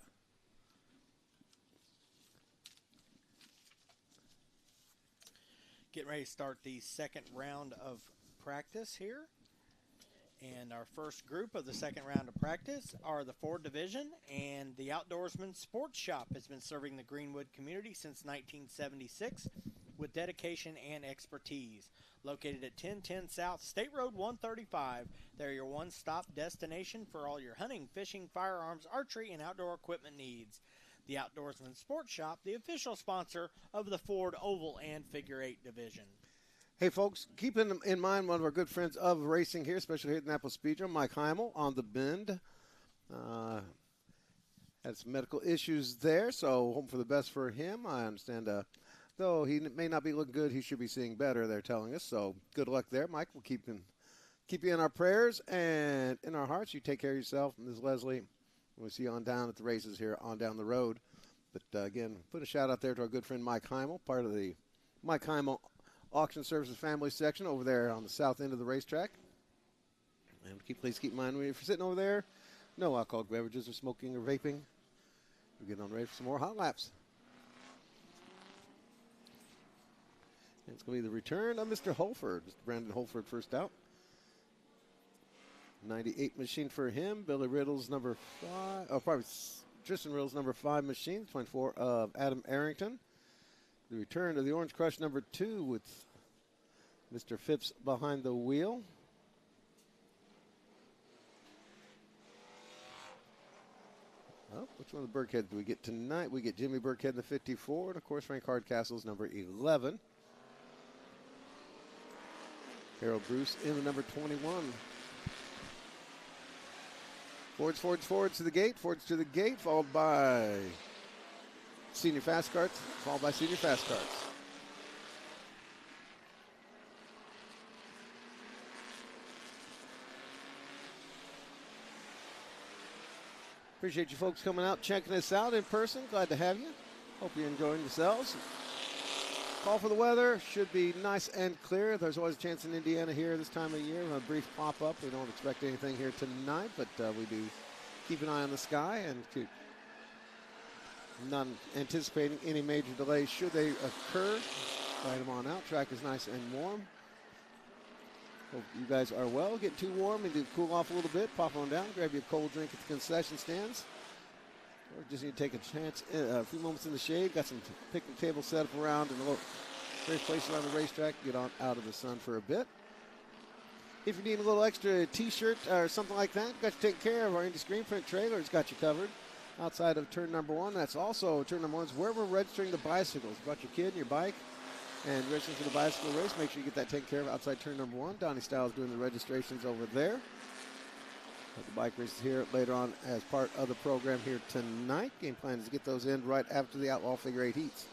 Getting ready to start the second round of practice here. And our first group of the second round of practice are the Ford Division, and the Outdoorsman Sports Shop has been serving the Greenwood community since 1976 with dedication and expertise. Located at 1010 South State Road 135, they're your one-stop destination for all your hunting, fishing, firearms, archery, and outdoor equipment needs. The Outdoorsman Sports Shop, the official sponsor of the Ford Oval and Figure 8 division. Hey, folks, keep in mind one of our good friends of racing here, especially here at Indianapolis Speedrome, Mike Heimel on the bend. Had some medical issues there, so hope for the best for him. I understand, though he may not be looking good, he should be seeing better, they're telling us. So good luck there, Mike. We'll keep you in our prayers and in our hearts. You take care of yourself, Ms. Leslie. We'll see you on down at the races here on down the road. But, again, put a shout out there to our good friend Mike Heimel, part of the Mike Heimel Auction Services Family section over there on the south end of the racetrack. And please keep in mind, if you're sitting over there, no alcoholic beverages or smoking or vaping. We're getting on ready for some more hot laps. And it's going to be the return of Mr. Holford. Mr. Brandon Holford first out. 98 machine for him. Billy Riddle's number 5. Oh, probably Tristan Riddle's number 5 machine. 24 of Adam Arrington. The return of the Orange Crush number 2 with Mr. Phipps behind the wheel. Oh, which one of the Burkheads do we get tonight? We get Jimmy Burkhead in the 54, and of course Frank Hardcastle's number 11. Harold Bruce in the number 21. Fords to the gate. Fords to the gate, followed by Senior Fast Carts, followed by Senior Fast Carts. Appreciate you folks coming out, checking us out in person. Glad to have you. Hope you're enjoying yourselves. Call for the weather. Should be nice and clear. There's always a chance in Indiana here this time of year. A brief pop-up. We don't expect anything here tonight, but we do keep an eye on the sky and not anticipating any major delays should they occur. Light them on out. Track is nice and warm. Hope you guys are well. Getting too warm and to cool off a little bit. Pop on down. Grab you a cold drink at the concession stands. Or just need to take a chance, a few moments in the shade. Got some picnic tables set up around in the various places around the racetrack. Get on out of the sun for a bit. If you need a little extra t-shirt or something like that, got you taken care of. Our Indy Screen Print trailer has got you covered. Outside of turn number 1. That's also turn number 1 is where we're registering the bicycles. Brought your kid and your bike and registering for the bicycle race. Make sure you get that taken care of outside turn number 1. Donnie Styles doing the registrations over there. The bike races here later on as part of the program here tonight. Game plan is to get those in right after the Outlaw Figure 8 heats.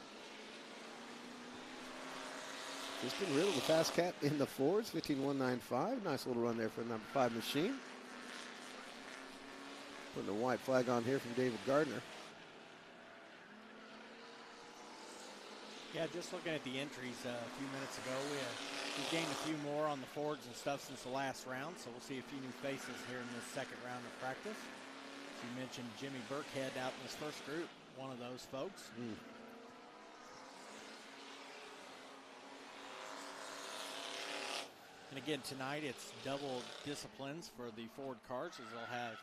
Just been rid of the fast cat in the Fords, 15.195. Nice little run there for the number 5 machine. Putting a white flag on here from David Gardner. Yeah, just looking at the entries a few minutes ago, we gained a few more on the Fords and stuff since the last round, so we'll see a few new faces here in this second round of practice. As you mentioned, Jimmy Burkhead out in this first group, one of those folks. And again, tonight it's double disciplines for the Ford cars, as they'll have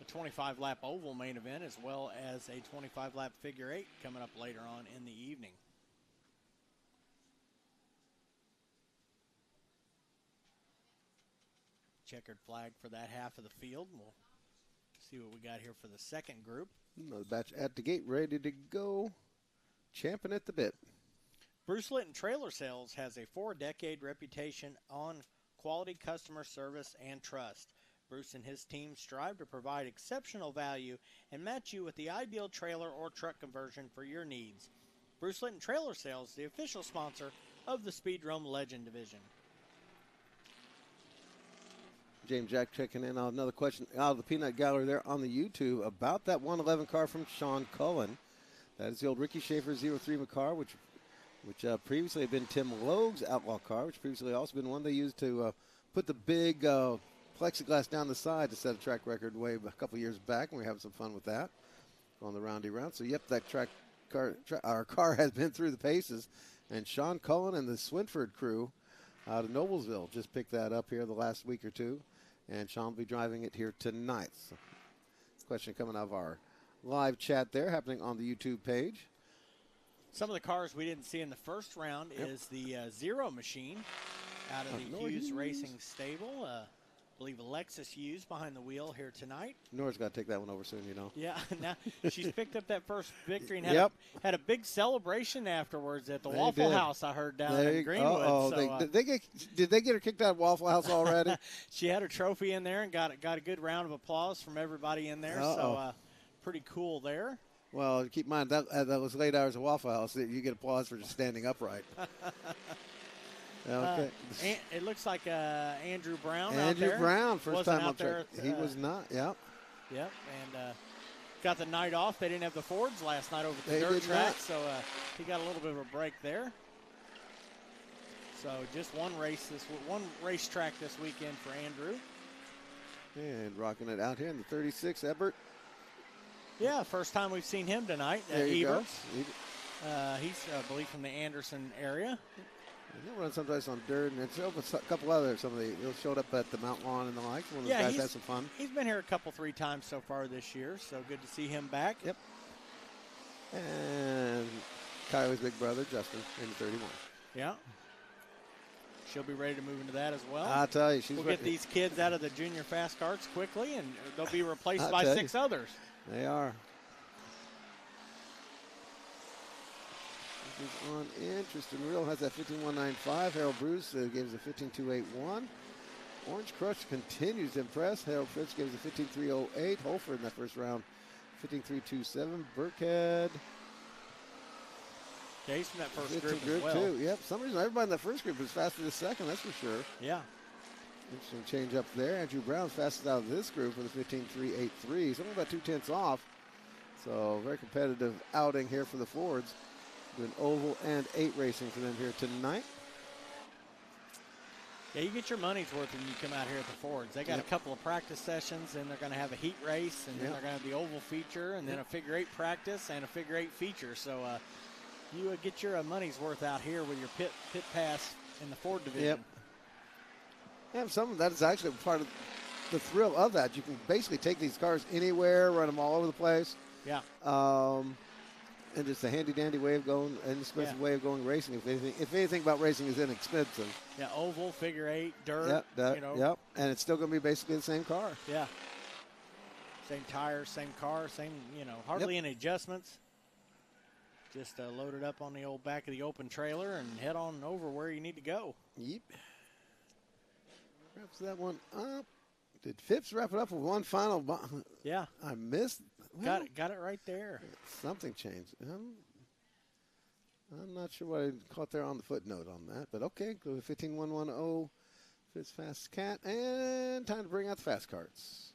a 25-lap oval main event as well as a 25-lap figure eight coming up later on in the evening. Checkered flag for that half of the field. We'll see what we got here for the second group. Another batch at the gate, ready to go. Champing at the bit. Bruce Litton Trailer Sales has a 4-decade reputation on quality customer service and trust. Bruce and his team strive to provide exceptional value and match you with the ideal trailer or truck conversion for your needs. Bruce Litton Trailer Sales, the official sponsor of the Speedrome Legend Division. James Jack checking in on another question out of the Peanut Gallery there on the YouTube about that 111 car from Sean Cullen. That is the old Ricky Schaefer 03 car, which previously had been Tim Logue's Outlaw car, which previously also been one they used to put the big plexiglass down the side to set a track record way a couple years back, and we're having some fun with that on the roundy round. So, yep, that our car has been through the paces, and Sean Cullen and the Swinford crew out of Noblesville just picked that up here the last week or two, and Sean will be driving it here tonight. So, question coming out of our live chat there, happening on the YouTube page. Some of the cars we didn't see in the first round is the Zero machine out of the Hughes Racing stable. I believe Alexis Hughes behind the wheel here tonight. Nora's got to take that one over soon, you know. Yeah, now she's picked up that first victory and had a big celebration afterwards at the Waffle House, I heard, down in Greenwood. So, did they get her kicked out of Waffle House already? She had her trophy in there and got a good round of applause from everybody in there. So pretty cool there. Well, keep in mind, that was late hours of Waffle House. You get applause for just standing upright. Okay. It looks like Andrew Brown Andrew Brown, first time up there. He was not, Yep, and got the night off. They didn't have the Fords last night over the dirt track, so he got a little bit of a break there. So just one racetrack this weekend for Andrew. And rocking it out here in the 36, Ebert. Yeah, first time we've seen him tonight. There you go. He's, I believe, from the Anderson area. He'll run sometimes on dirt, and it's a couple other. He'll showed up at the Mount Lawn and the like. One of those guys had some fun. He's been here three times so far this year, so good to see him back. Yep. And Kylie's big brother, Justin, in the 31. Yeah. She'll be ready to move into that as well. I'll tell you, we'll get these kids out of the junior fast karts quickly, and they'll be replaced by 6 others. They are. On in. Tristan Real has that 15.195. Harold Bruce gives a 15.281. Orange Crush continues to impress. Harold Fitz gives a 15.308. Holford in that first round, 15.327. Burkhead. Yeah, he's from that first group as well. Too. Yep, for some reason everybody in that first group was faster than the second, that's for sure. Yeah. Interesting change up there. Andrew Brown fastest out of this group with a 15.383. He's only about 0.2 off. So very competitive outing here for the Fords. Doing oval and 8 racing for them here tonight. Yeah, you get your money's worth when you come out here at the Fords. They got a couple of practice sessions, and they're going to have a heat race, and then they're going to have the oval feature, and then a figure 8 practice and a figure 8 feature. So you get your money's worth out here with your pit pass in the Ford division. Yep. Yeah, some of that is actually part of the thrill of that. You can basically take these cars anywhere, run them all over the place. Yeah. And just a handy-dandy way of going, inexpensive way of going racing. If anything about racing is inexpensive. Yeah, oval, figure 8, dirt. Yep, and it's still going to be basically the same car. Yeah. Same tires, same car, same, hardly any adjustments. Just load it up on the old back of the open trailer and head on over where you need to go. Yep. Wraps that one up. Did Phipps wrap it up with one final? Yeah. I missed. Well, got it right there. Something changed. I'm not sure what I caught there on the footnote on that, but okay. Go to 15-110 for his fast cat, and time to bring out the fast carts.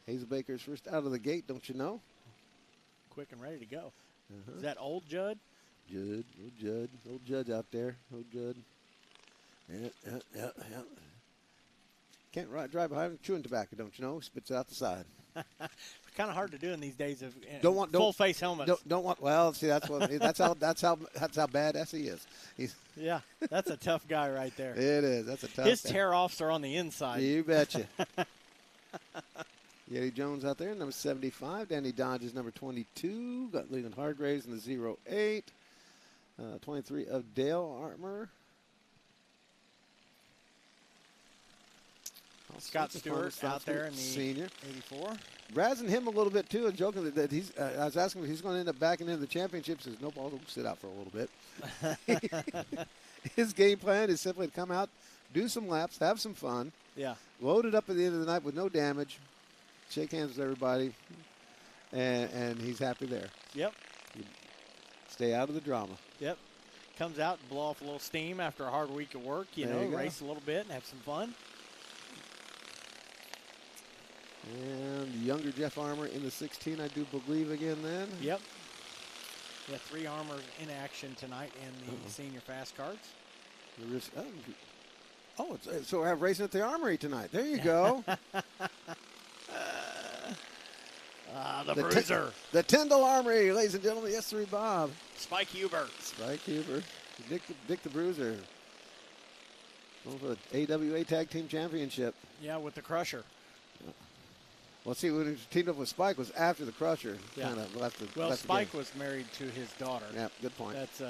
Hazel Baker's first out of the gate, don't you know? Quick and ready to go. Is that old Judd? Old Judd out there. Old Judd. Yeah. Can't drive behind him chewing tobacco, don't you know? Spits it out the side. Kind of hard to do in these days of full face helmets. Don't want. Well, see, that's how badass he is. Yeah, that's a tough guy right there. It is. That's a tough. His tear-offs are on the inside. You betcha. Yeti Jones out there, number 75. Danny Dodge is number 22. Got Leland Hargraves in the 08. 23 of Dale Armour. Scott Stewart out there in the senior 84. Razzing him a little bit too, and joking that he's. I was asking if he's going to end up backing into the championship. He says nope, I'll sit out for a little bit. His game plan is simply to come out, do some laps, have some fun. Yeah. Load it up at the end of the night with no damage. Shake hands with everybody, and he's happy there. Yep. Stay out of the drama. Yep. Comes out and blow off a little steam after a hard week of work. Race a little bit and have some fun. And the younger Jeff Armour in the 16, I do believe, again then. Yep. Yeah, 3 Armours in action tonight in the senior fast carts. So we have racing at the Armory tonight. There you go. The Bruiser. The Tyndall Armory, ladies and gentlemen. Yes, 3 Bob. Spike Huber. Dick the Bruiser. Going for the AWA Tag Team Championship. Yeah, with the Crusher. Well, see, when he teamed up with Spike was after the Crusher. Yeah. Left Spike was married to his daughter. Yeah, good point. That's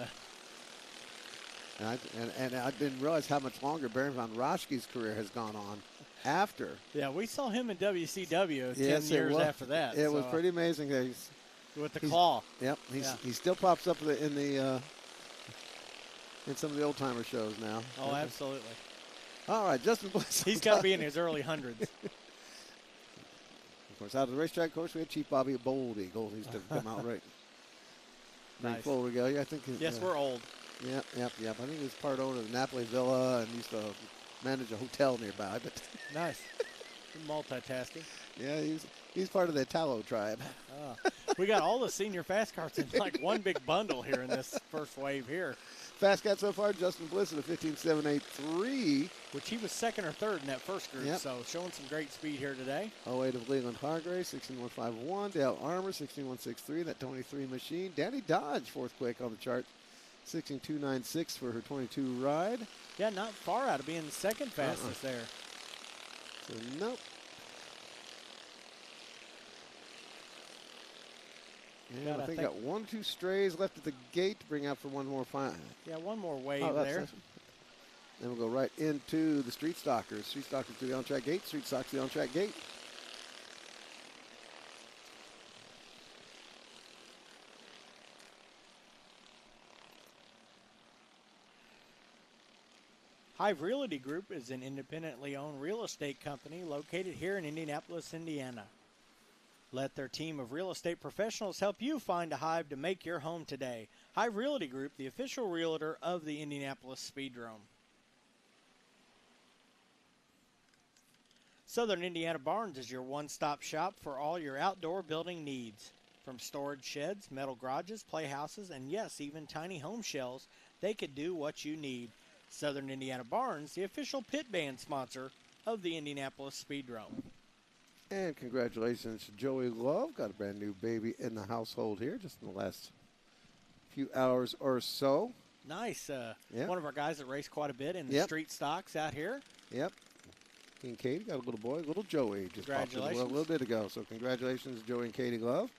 and I didn't realize how much longer Baron von Raschke's career has gone on after. Yeah, we saw him in WCW 10 years after that. It was pretty amazing. With the claw. Yep, he still pops up in some of the old timer shows now. Oh, absolutely. All right, Justin Bliss. He's got to be in his early hundreds. Of course, out of the racetrack course, we had Chief Bobby Boldy. Gold used to come out right. Nice. Forward we go. Yeah, I think. Yes, we're old. Yep. I think he was part owner of the Napoli Villa and used to manage a hotel nearby. But nice. Multitasking. Yeah, he's part of the Italo tribe. We got all the senior fast carts in like one big bundle here in this first wave here. Fast cat so far, Justin Bliss at a 15.783. Which he was second or third in that first group, so showing some great speed here today. 08 of Leland Hargraves, 16.151. Dale Armour, 16.163. That 23 machine. Danny Dodge, fourth quick on the chart, 16.296 for her 22 ride. Yeah, not far out of being the second fastest there. So, nope. And I think got 1 or 2 strays left at the gate to bring out for one more fine. Yeah, one more wave there. Then we'll go right into the Street Stalkers. Street Stalkers to the on-track gate. Street Stalkers to the on-track gate. Hive Realty Group is an independently owned real estate company located here in Indianapolis, Indiana. Let their team of real estate professionals help you find a Hive to make your home today. Hive Realty Group, the official realtor of the Indianapolis Speedrome. Southern Indiana Barns is your one-stop shop for all your outdoor building needs. From storage sheds, metal garages, playhouses, and yes, even tiny home shells, they could do what you need. Southern Indiana Barns, the official pit band sponsor of the Indianapolis Speedrome. And congratulations to Joey Love. Got a brand new baby in the household here just in the last few hours or so. Nice. One of our guys that raced quite a bit in the street stocks out here. Yep. He and Katie got a little boy, little Joey, just popped in a little bit ago. So congratulations, Joey and Katie Love,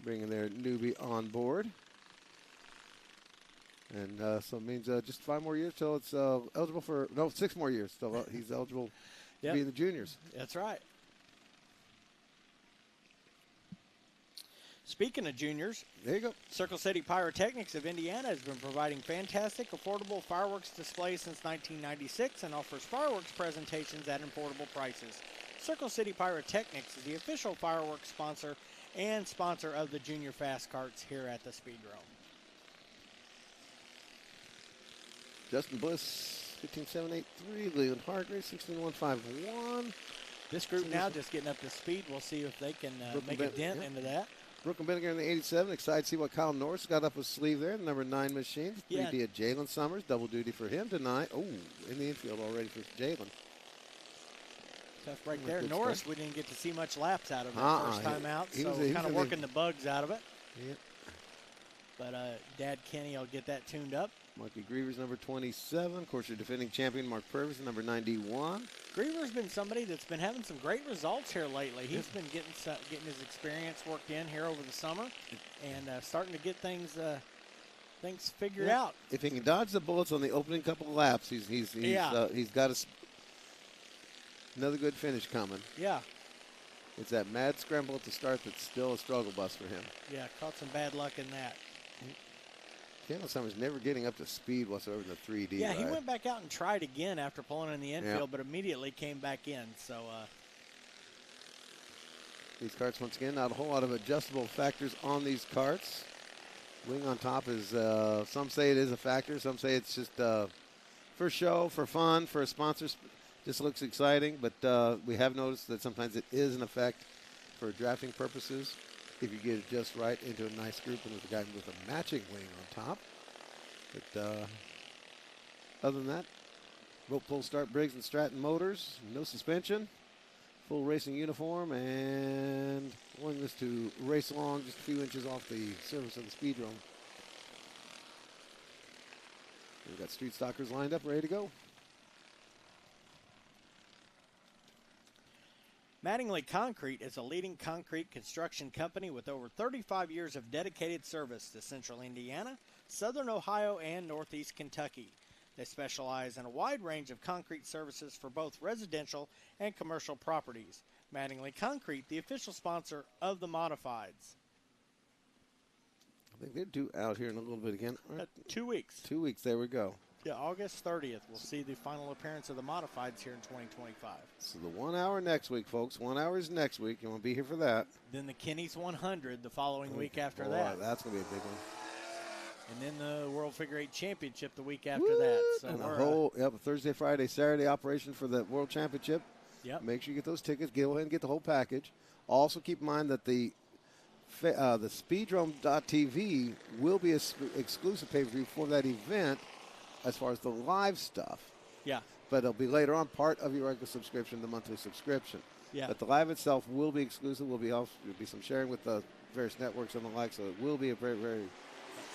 bringing their newbie on board. And so it means just 5 more years till it's eligible for, 6 more years till he's eligible to be in the juniors. That's right. Speaking of juniors, there you go. Circle City Pyrotechnics of Indiana has been providing fantastic, affordable fireworks displays since 1996 and offers fireworks presentations at affordable prices. Circle City Pyrotechnics is the official fireworks sponsor and sponsor of the Junior Fast Carts here at the Speedrome. Justin Bliss, 15.783. Leland Hargrave, 16.151. This group now just getting up to speed. We'll see if they can make a dent into that. Brooke and Benninger in the 87. Excited to see what Kyle Norris got up his sleeve there. Number 9 machine. 3D of Jalen Summers. Double duty for him tonight. Oh, in the infield already for Jalen. Tough right there. Norris, we didn't get to see much laps out of that first time out, so kind of working the bugs out of it. Yep. But Dad Kenny will get that tuned up. Marky Griever's number 27. Of course, your defending champion, Mark Purvis, number 91. Griever's been somebody that's been having some great results here lately. He's been getting his experience worked in here over the summer and starting to get things figured out. If he can dodge the bullets on the opening couple of laps, he's got another good finish coming. Yeah. It's that mad scramble at the start that's still a struggle bus for him. Yeah, caught some bad luck in that. Kendall Summers never getting up to speed whatsoever in the 3D. Yeah, he went back out and tried again after pulling in the infield, but immediately came back in. So these carts, once again, not a whole lot of adjustable factors on these carts. Wing on top is, some say it is a factor. Some say it's just for show, for fun, for sponsors. Just looks exciting, but we have noticed that sometimes it is an effect for drafting purposes. If you get it just right into a nice group and with a guy with a matching wing on top. But other than that, rope pull start Briggs and Stratton motors, no suspension, full racing uniform, and willingness to race along just a few inches off the surface of the speedrome. We've got street stockers lined up, ready to go. Mattingly Concrete is a leading concrete construction company with over 35 years of dedicated service to Central Indiana, Southern Ohio, and Northeast Kentucky. They specialize in a wide range of concrete services for both residential and commercial properties. Mattingly Concrete, the official sponsor of the Modifieds. I think they're due out here in a little bit again. 2 weeks. 2 weeks, there we go. Yeah, August 30th. We'll see the final appearance of the Modifieds here in 2025. So the 1 hour next week, folks. 1 hour is next week. You want to be here for that. Then the Kenny's 100 the following week after that. That's going to be a big one. And then the World Figure 8 Championship the week after that. So and a Thursday, Friday, Saturday operation for the World Championship. Yep. Make sure you get those tickets. Go ahead and get the whole package. Also keep in mind that the Speedrome.tv will be an exclusive pay-per-view for that event as far as the live stuff. Yeah. But it'll be later on part of your regular subscription, the monthly subscription. Yeah. But the live itself will be exclusive. There'll be some sharing with the various networks and the like, so it will be a very, very...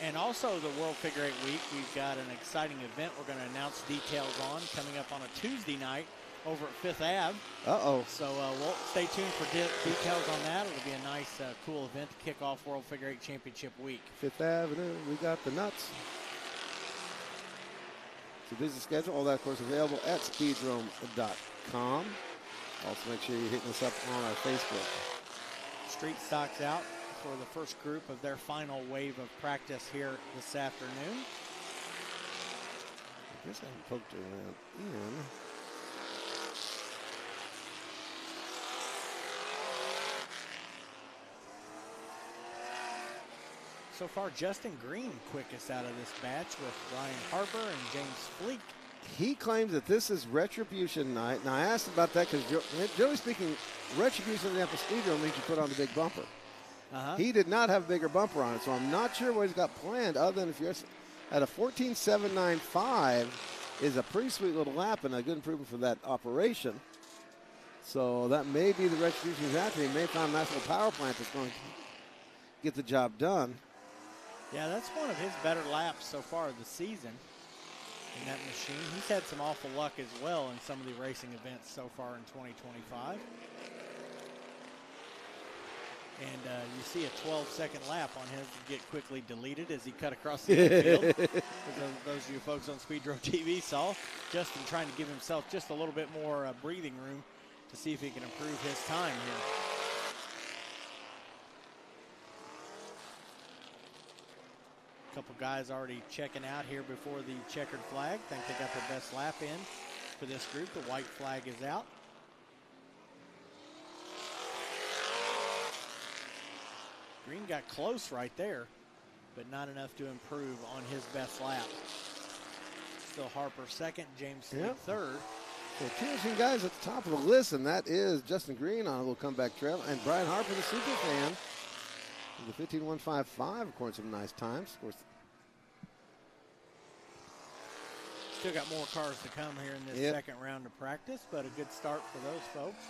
And also the World Figure 8 Week, we've got an exciting event we're going to announce details on coming up on a Tuesday night over at 5th Ave. Uh-oh. So we'll stay tuned for details on that. It'll be a nice, cool event to kick off World Figure 8 Championship Week. 5th Avenue, we got the nuts. It's a busy schedule. All that, of course, available at speedrome.com. Also, make sure you're hitting us up on our Facebook. Street stocks out for the first group of their final wave of practice here this afternoon. I guess I haven't poked around in. So far, Justin Green quickest out of this batch with Ryan Harper and James Fleek. He claims that this is retribution night. Now, I asked about that because, generally speaking, retribution in the Indianapolis Speedrome means you put on the big bumper. He did not have a bigger bumper on it, so I'm not sure what he's got planned other than if you're at a 14.795 is a pretty sweet little lap and a good improvement for that operation. So that may be the retribution he's after. He may find a nice little power plant that's going to get the job done. Yeah, that's one of his better laps so far of the season in that machine. He's had some awful luck as well in some of the racing events so far in 2025. And you see a 12-second lap on his get quickly deleted as he cut across the infield. Those of you folks on Speedrome TV saw Justin trying to give himself just a little bit more breathing room to see if he can improve his time here. A couple guys already checking out here before the checkered flag. Think they got their best lap in for this group. The white flag is out. Green got close right there, but not enough to improve on his best lap. Phil Harper second, James Fleet third. So two machine guys at the top of the list, and that is Justin Green on a little comeback trail, and Brian Harper, the super fan, the 15.155, according to some nice times. Of course, still got more cars to come here in this second round of practice, but a good start for those folks.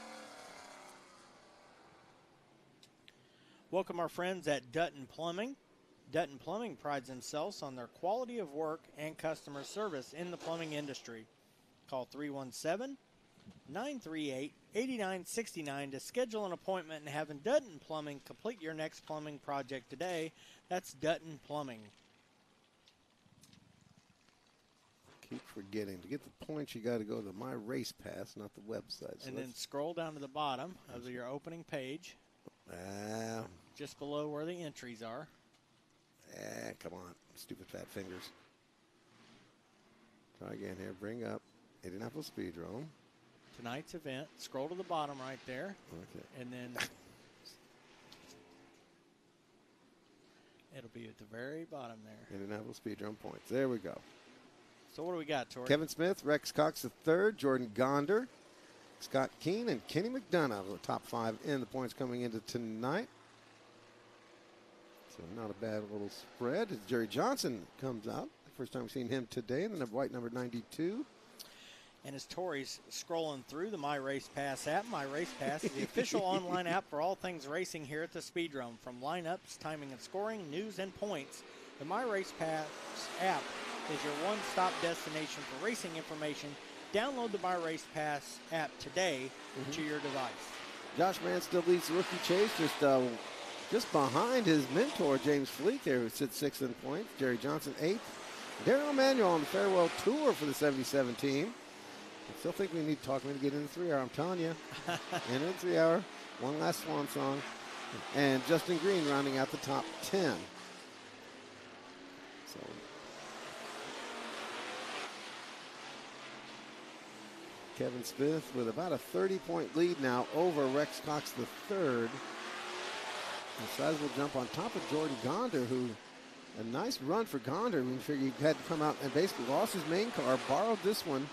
Welcome our friends at Dutton Plumbing. Dutton Plumbing prides themselves on their quality of work and customer service in the plumbing industry. Call 317-938-8969 to schedule an appointment and have Dutton Plumbing complete your next plumbing project today. That's Dutton Plumbing. Keep forgetting. To get the points, you got to go to My Race Pass, not the website. So and then scroll down to the bottom of your opening page, just below where the entries are. Come on, stupid fat fingers. Try again here. Bring up Indianapolis Speedrome. Tonight's event. Scroll to the bottom right there. Okay. And then it'll be at the very bottom there. Indianapolis Speedrome points. There we go. So what do we got, Tori? Kevin Smith, Rex Cox III, Jordan Gonder, Scott Keene, and Kenny McDonough, the top 5 in the points coming into tonight. So not a bad little spread. As Jerry Johnson comes out. First time we've seen him today in the white number 92. And as Tori's scrolling through the My Race Pass app, My Race Pass is the official online app for all things racing here at the Speedrome. From lineups, timing and scoring, news, and points, the My Race Pass app is your one-stop destination for racing information. Download the My Race Pass app today to your device. Josh Mann still leads the rookie chase, just behind his mentor, James Fleet there, who sits 6th in points. Jerry Johnson, 8th. Darren Emanuel on the farewell tour for the 77 team. I still think we need to talk him to get in the 3 hour. I'm telling you. In the 3 hour. One last swan song. And Justin Green rounding out the top 10. So Kevin Smith with about a 30-point lead now over Rex Cox III. A sizable jump on top of Jordan Gonder, who a nice run for Gonder. We figure he had to come out and basically lost his main car, borrowed this one.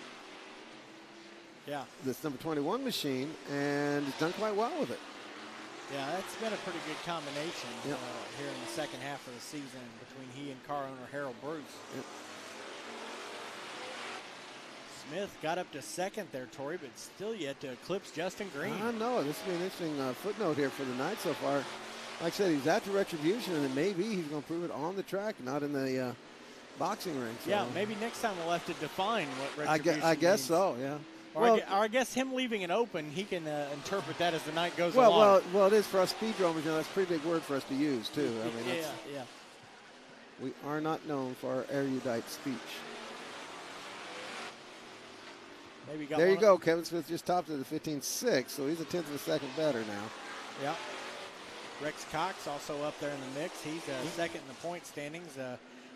Yeah. This number 21 machine, and has done quite well with it. Yeah, that's been a pretty good combination here in the second half of the season between he and car owner Harold Bruce. Yep. Smith got up to second there, Tori, but still yet to eclipse Justin Green. I know. This will be an interesting footnote here for the night so far. Like I said, he's at the Retribution, and maybe he's going to prove it on the track, not in the boxing ring. So. Yeah, maybe next time we'll have to define what Retribution I guess means. so, yeah. Or I guess him leaving it open, he can interpret that as the night goes along. Well, it is for us speedromers. That's a pretty big word for us to use, too. I mean, yeah. We are not known for our erudite speech. Maybe got there you go. Kevin Smith just topped it at 15.6, so he's a tenth of a second better now. Yeah. Rex Cox also up there in the mix. He's second in the point standings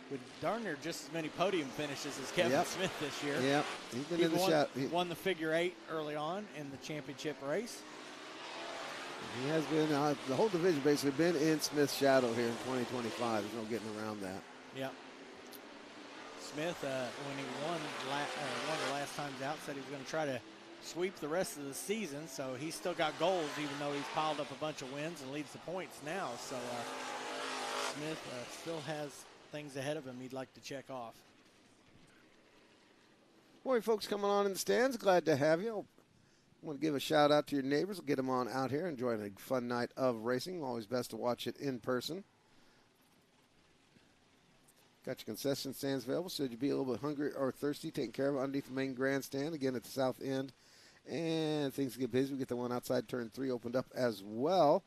with darn near just as many podium finishes as Kevin Smith this year. Yeah, he's been in the shot. He won the figure 8 early on in the championship race. He has been, the whole division basically been in Smith's shadow here in 2025. There's no getting around that. Yeah. Smith, when he won one of the last times out, said he was going to try to sweep the rest of the season, so he's still got goals, even though he's piled up a bunch of wins and leads the points now. So Smith still has things ahead of him he'd like to check off. Boy, folks coming on in the stands, glad to have you. I want to give a shout out to your neighbors. We'll get them on out here, enjoying a fun night of racing. Always best to watch it in person. Got your concession stands available, should you be a little bit hungry or thirsty, taken care of underneath the main grandstand, again at the south end. And things get busy. We get the one outside turn 3 opened up as well.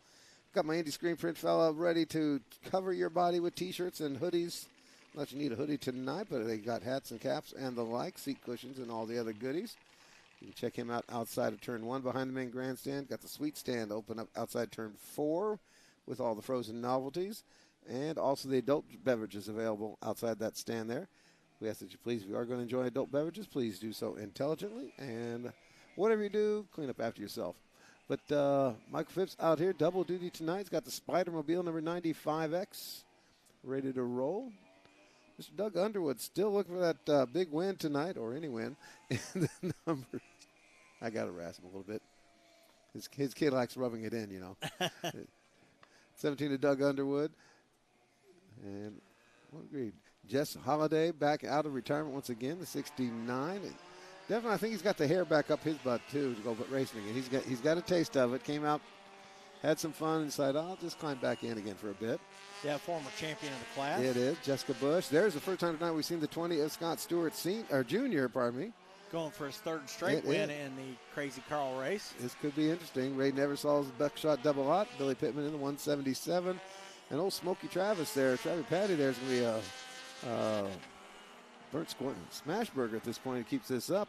Got my Indy screen print fella ready to cover your body with T-shirts and hoodies. Not you need a hoodie tonight, but they got hats and caps and the like, seat cushions and all the other goodies. You can check him out outside of turn 1 behind the main grandstand. Got the sweet stand open up outside turn 4 with all the frozen novelties. And also the adult beverages available outside that stand there. We ask that you please, if you are going to enjoy adult beverages, please do so intelligently. And whatever you do, clean up after yourself. But Michael Phipps out here, double duty tonight. He's got the Spider-Mobile number 95X ready to roll. Mr. Doug Underwood still looking for that big win tonight, or any win. And the number, I got to rasp him a little bit. His kid likes rubbing it in, 17 to Doug Underwood. And what agreed? Jess Holliday back out of retirement once again, the 69. And definitely, I think he's got the hair back up his butt, too, to go racing again. He's got a taste of it. Came out, had some fun, and decided, I'll just climb back in again for a bit. Yeah, former champion of the class. It is. Jessica Bush. There's the first time tonight we've seen the 20 of Scott Stewart Jr., Going for his third straight win in the Crazy Carl race. This could be interesting. Ray Neversol's buckshot double lot. Billy Pittman in the 177. And old Smokey Travis there. Travis Patty there's going to be a burnt smash burger at this point. He keeps this up.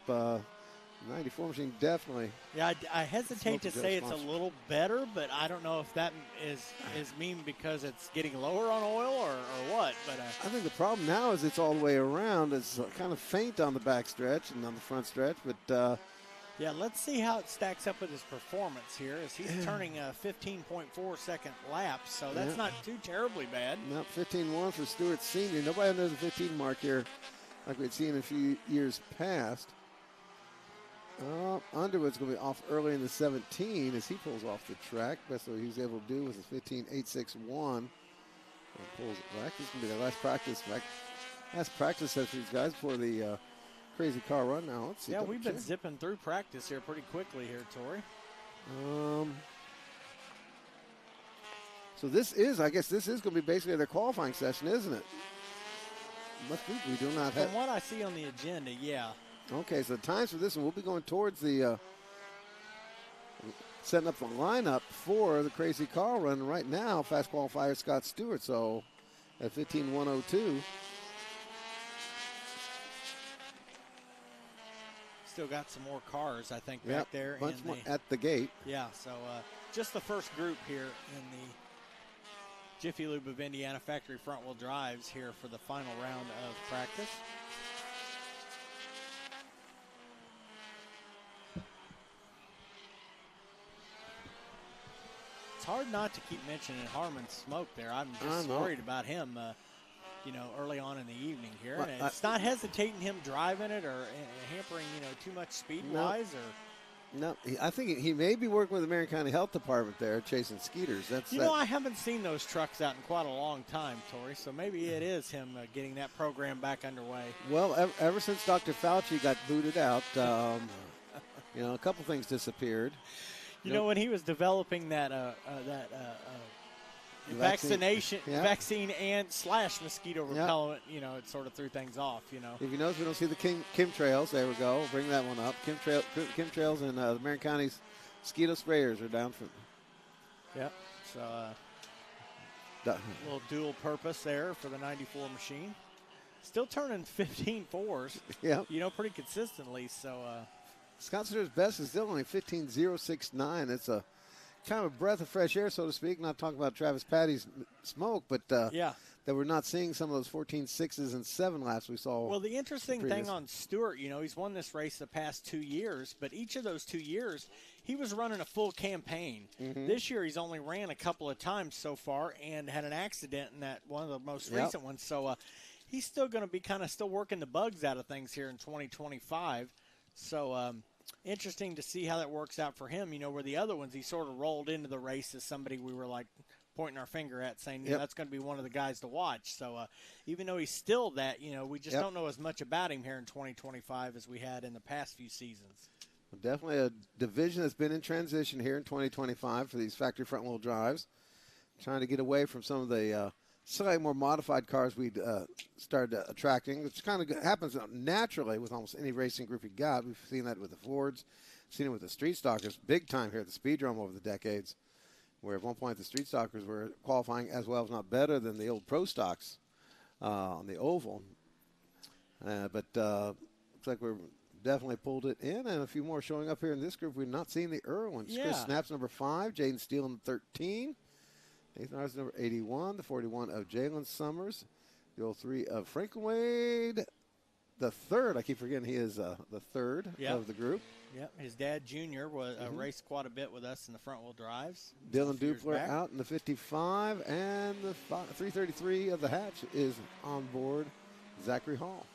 94 machine definitely. Yeah, I hesitate to say it's a little better, but I don't know if that is mean because it's getting lower on oil or what. But I think the problem now is it's all the way around. It's kind of faint on the back stretch and on the front stretch, but yeah, let's see how it stacks up with his performance here as he's turning a 15.4 second lap, so that's not too terribly bad. No, 15-1 for Stewart Sr. Nobody under the 15 mark here like we'd seen in a few years past. Underwood's going to be off early in the 17 as he pulls off the track. That's what he was able to do with his 15.861. And pulls it back. This is going to be the last practice. Last practice session for these guys before the Crazy Car Run. Now, let's see. Yeah, we've been zipping through practice here pretty quickly here, Tori. So I guess this is going to be basically their qualifying session, isn't it? Must be. We do not have. From what I see on the agenda, yeah. Okay, so the times for this one, we'll be going towards the setting up the lineup for the Crazy Car Run. Right now, fast qualifier Scott Stewart, so at 15.102. Still got some more cars, I think, back there. Bunch more at the gate. Yeah, so just the first group here in the Jiffy Lube of Indiana factory front-wheel drives here for the final round of practice. It's hard not to keep mentioning Harmon's smoke there. I'm just worried about him, early on in the evening here. Well, and it's not hesitating him driving it or hampering, too much speed-wise. No, I think he may be working with the Marion County Health Department there, chasing skeeters. I haven't seen those trucks out in quite a long time, Tori, so maybe it is him getting that program back underway. Well, ever since Dr. Fauci got booted out, a couple things disappeared. When he was developing that vaccine and / mosquito repellent, it sort of threw things off, If you notice, we don't see the chemtrails. There we go. Bring that one up. Chemtrails and the Marion County's mosquito sprayers are down from. Yep. So a little dual purpose there for the 94 machine. Still turning 15.4s. Yeah. Pretty consistently. So. Scott Stewart's best is still only 15.069. It's a kind of a breath of fresh air, so to speak. Not talking about Travis Patty's smoke, but that we're not seeing some of those 14.6s and 7 laps we saw. Well, the interesting thing on Stewart, he's won this race the past 2 years, but each of those 2 years, he was running a full campaign. Mm-hmm. This year, he's only ran a couple of times so far and had an accident in that one of the most recent ones. So he's still going to be still working the bugs out of things here in 2025. So interesting to see how that works out for him, where the other ones he sort of rolled into the race as somebody we were pointing our finger at saying, that's going to be one of the guys to watch. So even though he's still that, we just don't know as much about him here in 2025 as we had in the past few seasons. Well, definitely a division that's been in transition here in 2025 for these factory front-wheel drives. Trying to get away from some of the slightly more modified cars we'd started attracting, which kind of happens naturally with almost any racing group you got. We've seen that with the Fords, seen it with the Street Stockers, big time here at the Speedrome over the decades, where at one point the Street Stockers were qualifying as well, if not better, than the old Pro Stocks on the oval. But looks like we're definitely pulled it in, and a few more showing up here in this group. We've not seen the Irwins. Yeah. Chris Snaps, number 5, Jaden Steele in 13. Nathan Arz, number 81, the 41 of Jalen Summers, the 03 of Franklin Wade, the third. I keep forgetting he is the third of the group. Yep, his dad, Junior, was raced quite a bit with us in the front-wheel drives. Dylan Dupler out in the 55, and the 333 of the Hatch is on board Zachary Hall.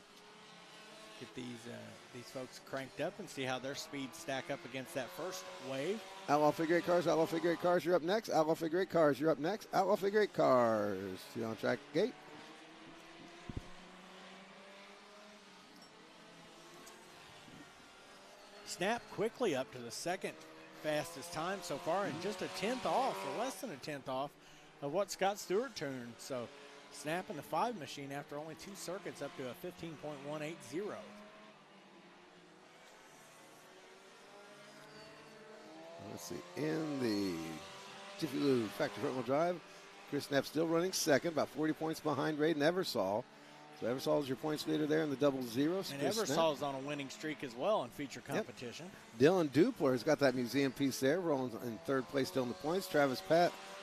Get these folks cranked up and see how their speeds stack up against that first wave. Outlaw figure eight cars, Outlaw figure eight cars, you're up next. Outlaw figure eight cars, you're up next. Outlaw figure eight cars. See on track gate. Snap quickly up to the second fastest time so far, and just a tenth off, or less than a tenth off, of what Scott Stewart turned. So Snap in the 5 machine after only 2 circuits up to a 15.180. Let's see, in the Jiffy Lube factory front wheel drive, Chris Snap still running second, about 40 points behind Raiden Eversole. So Eversole is your points leader there in the double zeros. And Eversole's on a winning streak as well in feature competition. Yep. Dylan Dupler's got that museum piece there, rolling in third place still in the points. Travis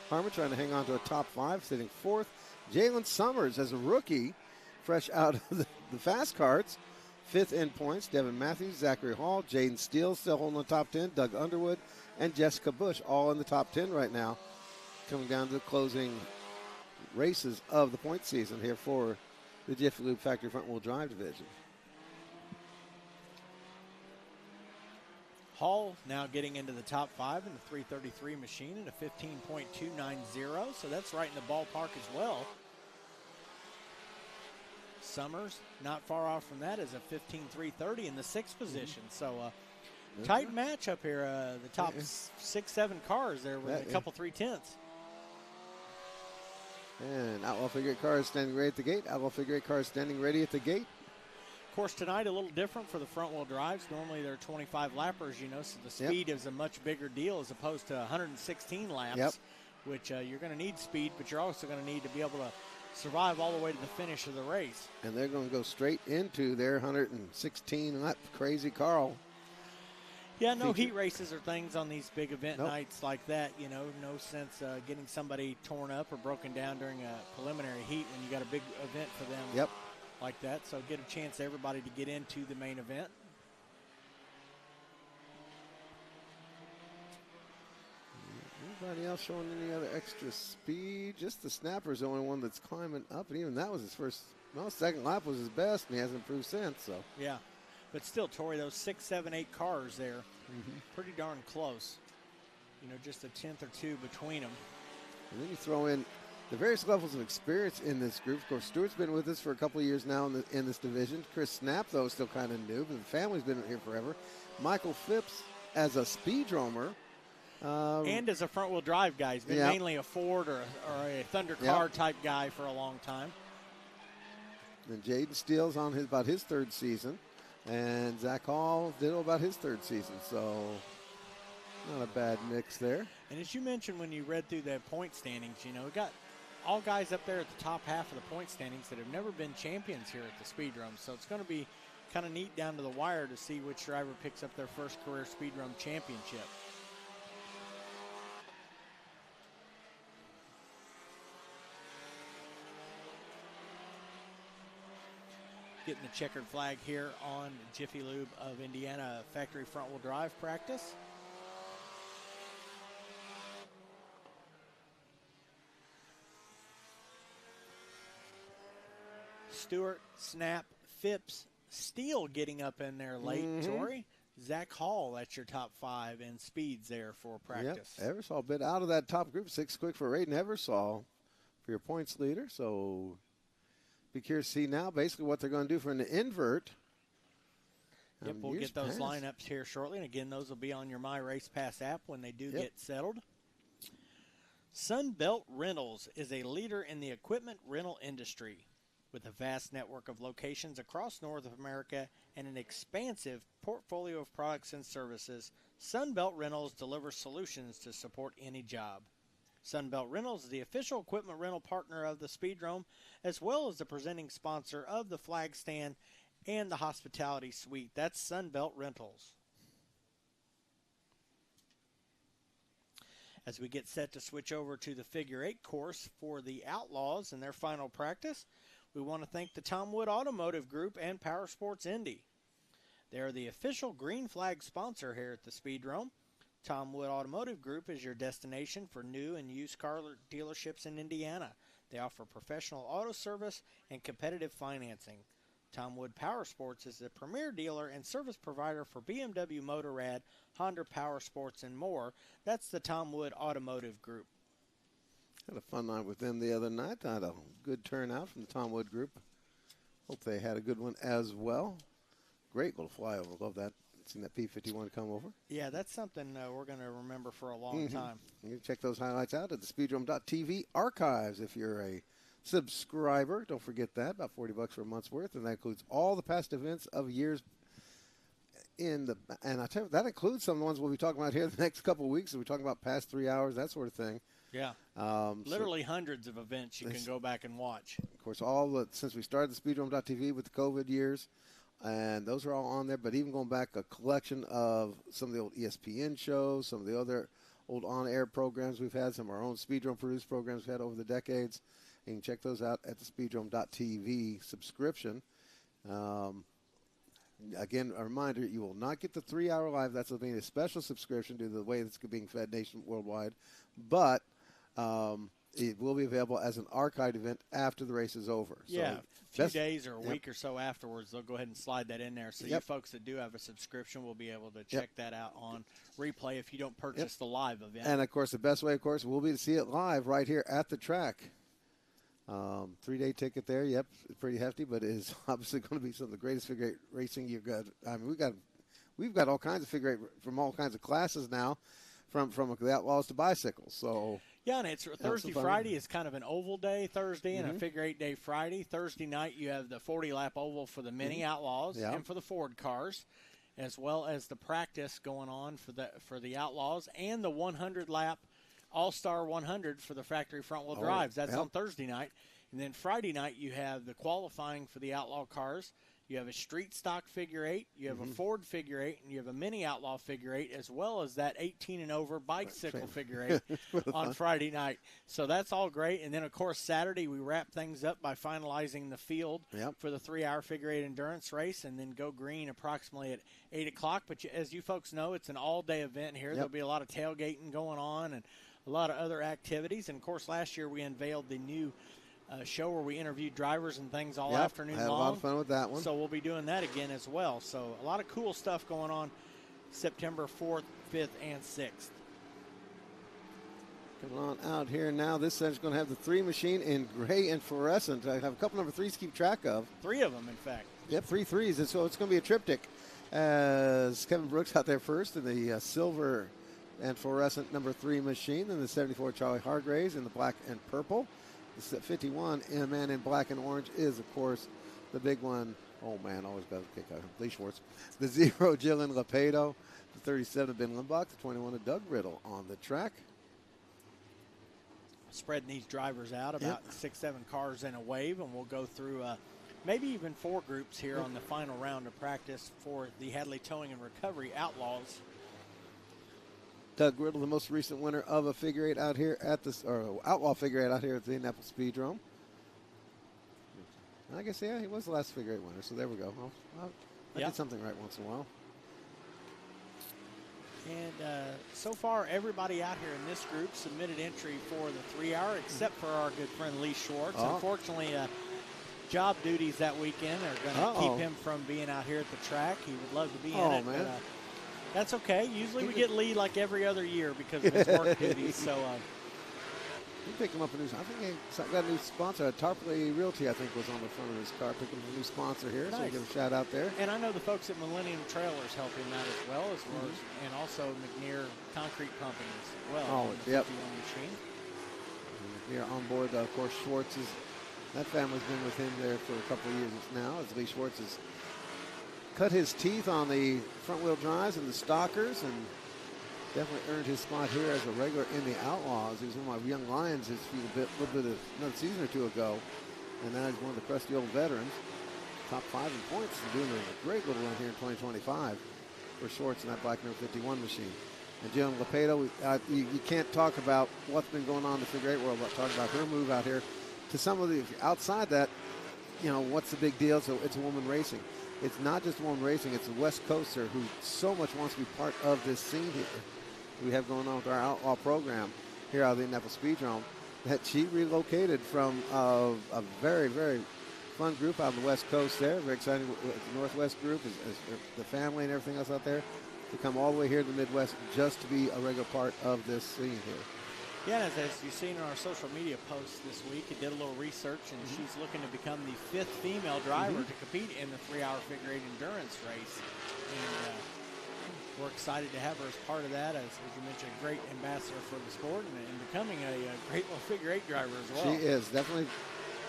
Harmon trying to hang on to a top 5, sitting fourth. Jalen Summers as a rookie, fresh out of the fast carts, fifth in points. Devin Matthews, Zachary Hall, Jaden Steele still holding the top 10. Doug Underwood and Jessica Bush all in the top 10 right now. Coming down to the closing races of the point season here for the Jiffy Lube Factory Front Wheel Drive division. Hall now getting into the top 5 in the 333 machine at a 15.290, so that's right in the ballpark as well. Summers not far off from that is a 15.330 in the 6th position. So tight matchup here. The top 6-7 cars there with a couple 3/10. And Outlaw figure eight cars standing ready at the gate. Outlaw figure eight cars standing ready at the gate. Of course, tonight a little different for the front wheel drives. Normally they're 25 lappers, you know, so the speed is a much bigger deal as opposed to 116 laps, which you're going to need speed, but you're also going to need to be able to survive all the way to the finish of the race. And they're going to go straight into their 116 lap crazy Carl. Yeah, no heat races or things on these big event nights like that. You know, no sense getting somebody torn up or broken down during a preliminary heat when you got a big event for them like that. So get a chance everybody to get into the main event. Anybody else showing any other extra speed? Just the Snapper's the only one that's climbing up, and even that was his first. Well, second lap was his best, and he hasn't improved since. So yeah. But still, Tori, those 6, 7, 8 cars there, pretty darn close. You know, just a tenth or two between them. And then you throw in the various levels of experience in this group. Of course, Stewart's been with us for a couple of years now in this division. Chris Snap, though, is still kind of new, but the family's been here forever. Michael Phipps as a speedromer. And as a front-wheel drive guy. He's been mainly a Ford or a Thunder car type guy for a long time. And Jaden Steele's on about his third season. And Zach Hall did about his third season, so not a bad mix there. And as you mentioned when you read through the point standings, you know, we got all guys up there at the top half of the point standings that have never been champions here at the Speedrome. So it's going to be kind of neat down to the wire to see which driver picks up their first career Speedrome championship. Getting the checkered flag here on Jiffy Lube of Indiana factory front wheel drive practice. Stewart, Snap, Phipps, Steele getting up in there late, Tori. Zach Hall, that's your top 5 in speeds there for practice. Yep, Eversole bit out of that top group. 6 quick for Raiden Eversole for your points leader, so be curious to see now basically what they're going to do for an invert. Yep, we'll get those lineups here shortly. And again, those will be on your My Race Pass app when they do get settled. Sunbelt Rentals is a leader in the equipment rental industry. With a vast network of locations across North America and an expansive portfolio of products and services, Sunbelt Rentals delivers solutions to support any job. Sunbelt Rentals is the official equipment rental partner of the Speedrome, as well as the presenting sponsor of the flag stand and the hospitality suite. That's Sunbelt Rentals. As we get set to switch over to the figure 8 course for the Outlaws in their final practice, we want to thank the Tom Wood Automotive Group and Power Sports Indy. They are the official green flag sponsor here at the Speedrome. Tom Wood Automotive Group is your destination for new and used car dealerships in Indiana. They offer professional auto service and competitive financing. Tom Wood Power Sports is the premier dealer and service provider for BMW Motorrad, Honda Power Sports, and more. That's the Tom Wood Automotive Group. Had a fun night with them the other night. I had a good turnout from the Tom Wood Group. Hope they had a good one as well. Great little flyover. Love that. Seen that P-51 come over. Yeah, that's something we're going to remember for a long time. You can check those highlights out at the Speedrome.tv archives if you're a subscriber. Don't forget that, about $40 for a month's worth, and that includes all the past events of years. And I tell you, that includes some of the ones we'll be talking about here the next couple of weeks. We're talking about past 3 hours, that sort of thing. Yeah, literally hundreds of events you can go back and watch. Of course, since we started the Speedrome.tv with the COVID years, and those are all on there. But even going back, a collection of some of the old ESPN shows, some of the other old on-air programs we've had, some of our own Speedrome-produced programs we've had over the decades. You can check those out at the Speedrome.tv subscription. Again, a reminder, you will not get the 3-hour live. That's being a special subscription due to the way it's being fed worldwide. But it will be available as an archived event after the race is over. Yeah, so a few days or a week or so afterwards, they'll go ahead and slide that in there. So you folks that do have a subscription will be able to check that out on replay if you don't purchase the live event. And, of course, the best way, will be to see it live right here at the track. 3-day ticket there, it's pretty hefty, but it is obviously going to be some of the greatest figure eight racing you've got. I mean, we've got all kinds of figure eight from all kinds of classes now, from the Outlaws to bicycles. So yeah, and it's Thursday, Friday is kind of an oval day Thursday and a figure eight day Friday. Thursday night you have the 40-lap oval for the mini Outlaws and for the Ford cars, as well as the practice going on for the Outlaws and the 100-lap All-Star 100 for the factory front-wheel drives. That's on Thursday night. And then Friday night, you have the qualifying for the Outlaw cars. You have a street stock figure eight. You have a Ford figure eight. And you have a mini Outlaw figure eight, as well as that 18 and over bicycle figure eight on Friday night. So that's all great. And then, of course, Saturday, we wrap things up by finalizing the field for the 3-hour figure eight endurance race, and then go green approximately at 8 o'clock. But as you folks know, it's an all-day event here. There'll be a lot of tailgating going on and a lot of other activities. And, of course, last year we unveiled the new show where we interviewed drivers and things all afternoon long. I had a lot of fun with that one. So we'll be doing that again as well. So a lot of cool stuff going on September 4th, 5th, and 6th. Coming on out here now. This set's going to have the 3 machine in gray and fluorescent. I have a couple number 3s to keep track of. 3 of them, in fact. Yep, 3 3s. And so it's going to be a triptych. As Kevin Brooks out there first in the silver and fluorescent number 3 machine. Then the 74 Charlie Hargraves in the black and purple. The 51 man in black and orange is, of course, the big one. Oh, man, always got to kick out Lee Schwartz. The 0, Jillian Lepedo. The 37, Ben Limbach. The 21, Doug Riddle on the track. Spreading these drivers out, about 6-7 cars in a wave, and we'll go through maybe even 4 groups here on the final round of practice for the Hadley Towing and Recovery Outlaws. Doug Riddle, the most recent winner of a figure eight out here at this, or Outlaw figure eight out here at the Indianapolis Speedrome. I guess, he was the last figure eight winner, so there we go. I did something right once in a while. And so far, everybody out here in this group submitted entry for the 3-hour, except for our good friend Lee Schwartz. Unfortunately, job duties that weekend are going to keep him from being out here at the track. He would love to be in it, but that's okay. Usually we get Lee like every other year because of his work duties. So you pick him up a new. I think he got a new sponsor. Tarpley Realty, I think, was on the front of his car. Picking up a new sponsor here, so give a shout out there. And I know the folks at Millennium Trailers help him out as well, and also McNear Concrete Pumping as well. Machine. McNear on board, of course. Schwartz that family's been with him there for a couple of years now. As Lee Schwartz has cut his teeth on the front-wheel drives and the stockers, and definitely earned his spot here as a regular in the Outlaws. He was one of my young Lions a little bit of another season or 2 ago, and now he's one of the crusty old veterans. Top 5 in points and doing a great little run here in 2025 for Schwartz in that black number 51 machine. And Jillian Lepedo, you can't talk about what's been going on in the figure eight world, but talk about her move out here. To some of the outside that, what's the big deal? So it's a woman racing. It's not just a woman racing, it's a West Coaster who so much wants to be part of this scene here we have going on with our Outlaw program here out of the Indianapolis Speedrome. that she relocated from a very, very fun group out on the West Coast there. Very exciting with the Northwest group, as the family and everything else out there, to come all the way here to the Midwest just to be a regular part of this scene here. Yeah, as you've seen in our social media posts this week, it did a little research, and she's looking to become the 5th female driver to compete in the 3-hour figure 8 endurance race. And we're excited to have her as part of that, as you mentioned, a great ambassador for the sport and becoming a great little figure 8 driver as well. She is definitely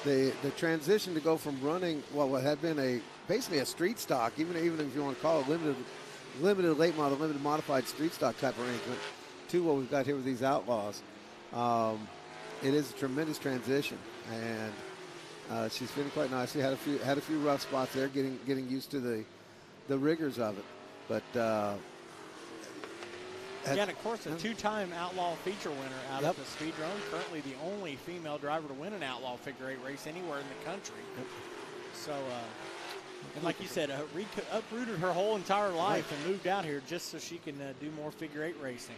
the transition to go from running what had been basically a street stock, even if you want to call it limited late model, limited modified street stock type arrangement, to what we've got here with these Outlaws. It is a tremendous transition, and she's feeling quite nice. She had a few rough spots there, getting used to the rigors of it, but and of course, a 2-time Outlaw feature winner out of the Speedrome. Currently, the only female driver to win an Outlaw figure 8 race anywhere in the country. So, and like you said, uprooted her whole entire life and moved out here just so she can do more figure 8 racing.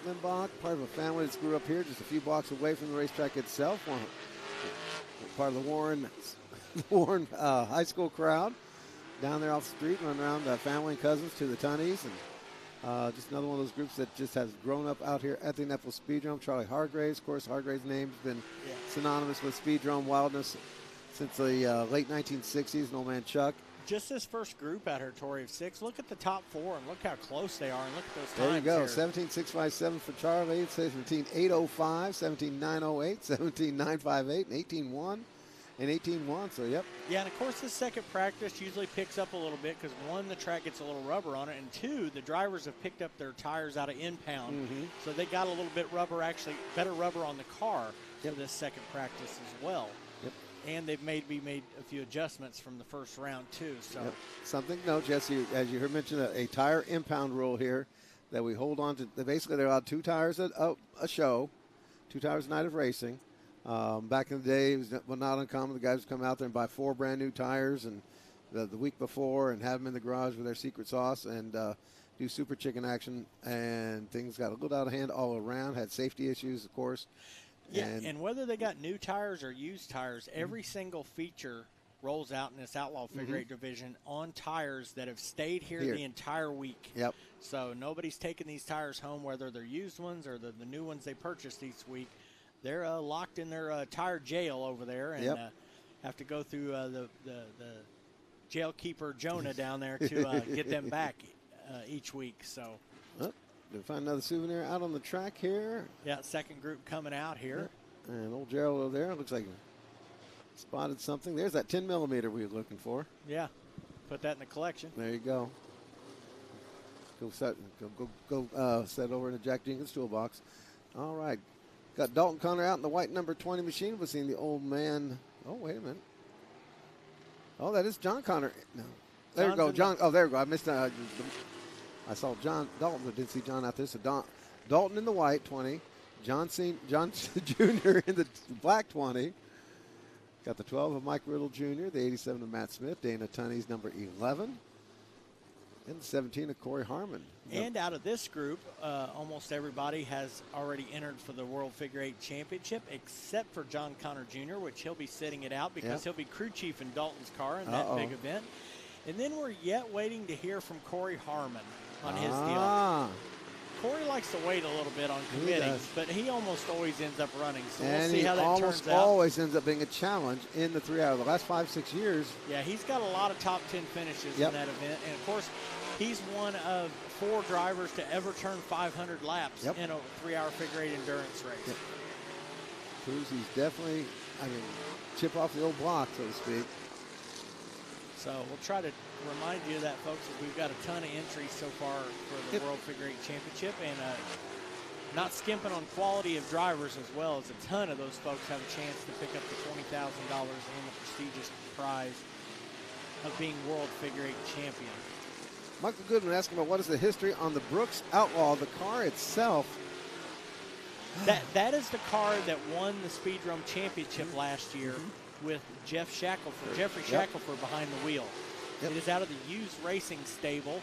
Limbach, part of a family that grew up here, just a few blocks away from the racetrack itself. Part of the Warren high school crowd down there off the street, running around family and cousins to the Tunnies, and just another one of those groups that just has grown up out here at the Indianapolis Speedrome. Charlie Hargraves, of course, Hargraves' name's been synonymous with Speedrome wildness since the late 1960s. An old man Chuck. Just this first group out here, Tori, of 6. Look at the top 4 and look how close they are, and look at those times. There you go. Here. 17.657 for Charlie, 17.805, 17.908, 17.958, and 18.1. And 18-1, so yep. Yeah, and of course this second practice usually picks up a little bit because 1, the track gets a little rubber on it, and 2, the drivers have picked up their tires out of impound. So they got a little bit better rubber on the car for this second practice as well. Yep. And they've made a few adjustments from the first round too. So something to note, Jesse, as you heard mentioned, a tire impound rule here that we hold on to. Basically, they're allowed 2 tires a show, 2 tires a night of racing. Back in the day, it was not uncommon. The guys would come out there and buy 4 brand new tires and the week before and have them in the garage with their secret sauce and do super chicken action. And things got a little out of hand all around. Had safety issues, of course. Yeah, and whether they got new tires or used tires, every single feature rolls out in this Outlaw figure 8 division on tires that have stayed here the entire week. Yep. So nobody's taking these tires home, whether they're used ones or the new ones they purchased each week. They're locked in their tire jail over there and have to go through the jail keeper Jonah down there to get them back each week. So, we'll find another souvenir out on the track here. Yeah, second group coming out here. And old Gerald over there looks like he spotted something. There's that 10 millimeter we were looking for. Yeah, put that in the collection. There you go. Go set over in the Jack Jenkins toolbox. All right. Got Dalton Connor out in the white number 20 machine. We're seeing the old man. Oh, wait a minute. Oh, that is John Connor. No. There we go. John. Oh, there we go. I missed I saw John Dalton, but didn't see John out there. So Dalton in the white 20. John Jr. in the black 20. Got the 12 of Mike Riddle Jr., the 87 of Matt Smith, Dana Tunney's number 11. And 17 of Corey Harmon. And out of this group, almost everybody has already entered for the World Figure 8 Championship, except for John Connor Jr., which he'll be sitting it out because he'll be crew chief in Dalton's car in that big event. And then we're yet waiting to hear from Corey Harmon on his deal. Corey likes to wait a little bit on committing, but he almost always ends up running. So we'll see how that turns out. And he almost always ends up being a challenge in the 3 hour. The last 5-6 years. Yeah, he's got a lot of top 10 finishes in that event. And, of course, he's one of 4 drivers to ever turn 500 laps in a 3-hour figure 8 endurance race. Proves he's definitely, chip off the old block, so to speak. So we'll try to remind you of that, folks, that we've got a ton of entries so far for the World Figure 8 Championship, and not skimping on quality of drivers as well, as a ton of those folks have a chance to pick up the $20,000 and the prestigious prize of being World Figure 8 Champion. Michael Goodman asking about what is the history on the Brooks Outlaw, the car itself. That is the car that won the Speedrome Championship last year with Jeffrey Shackelford behind the wheel. It is out of the used racing stable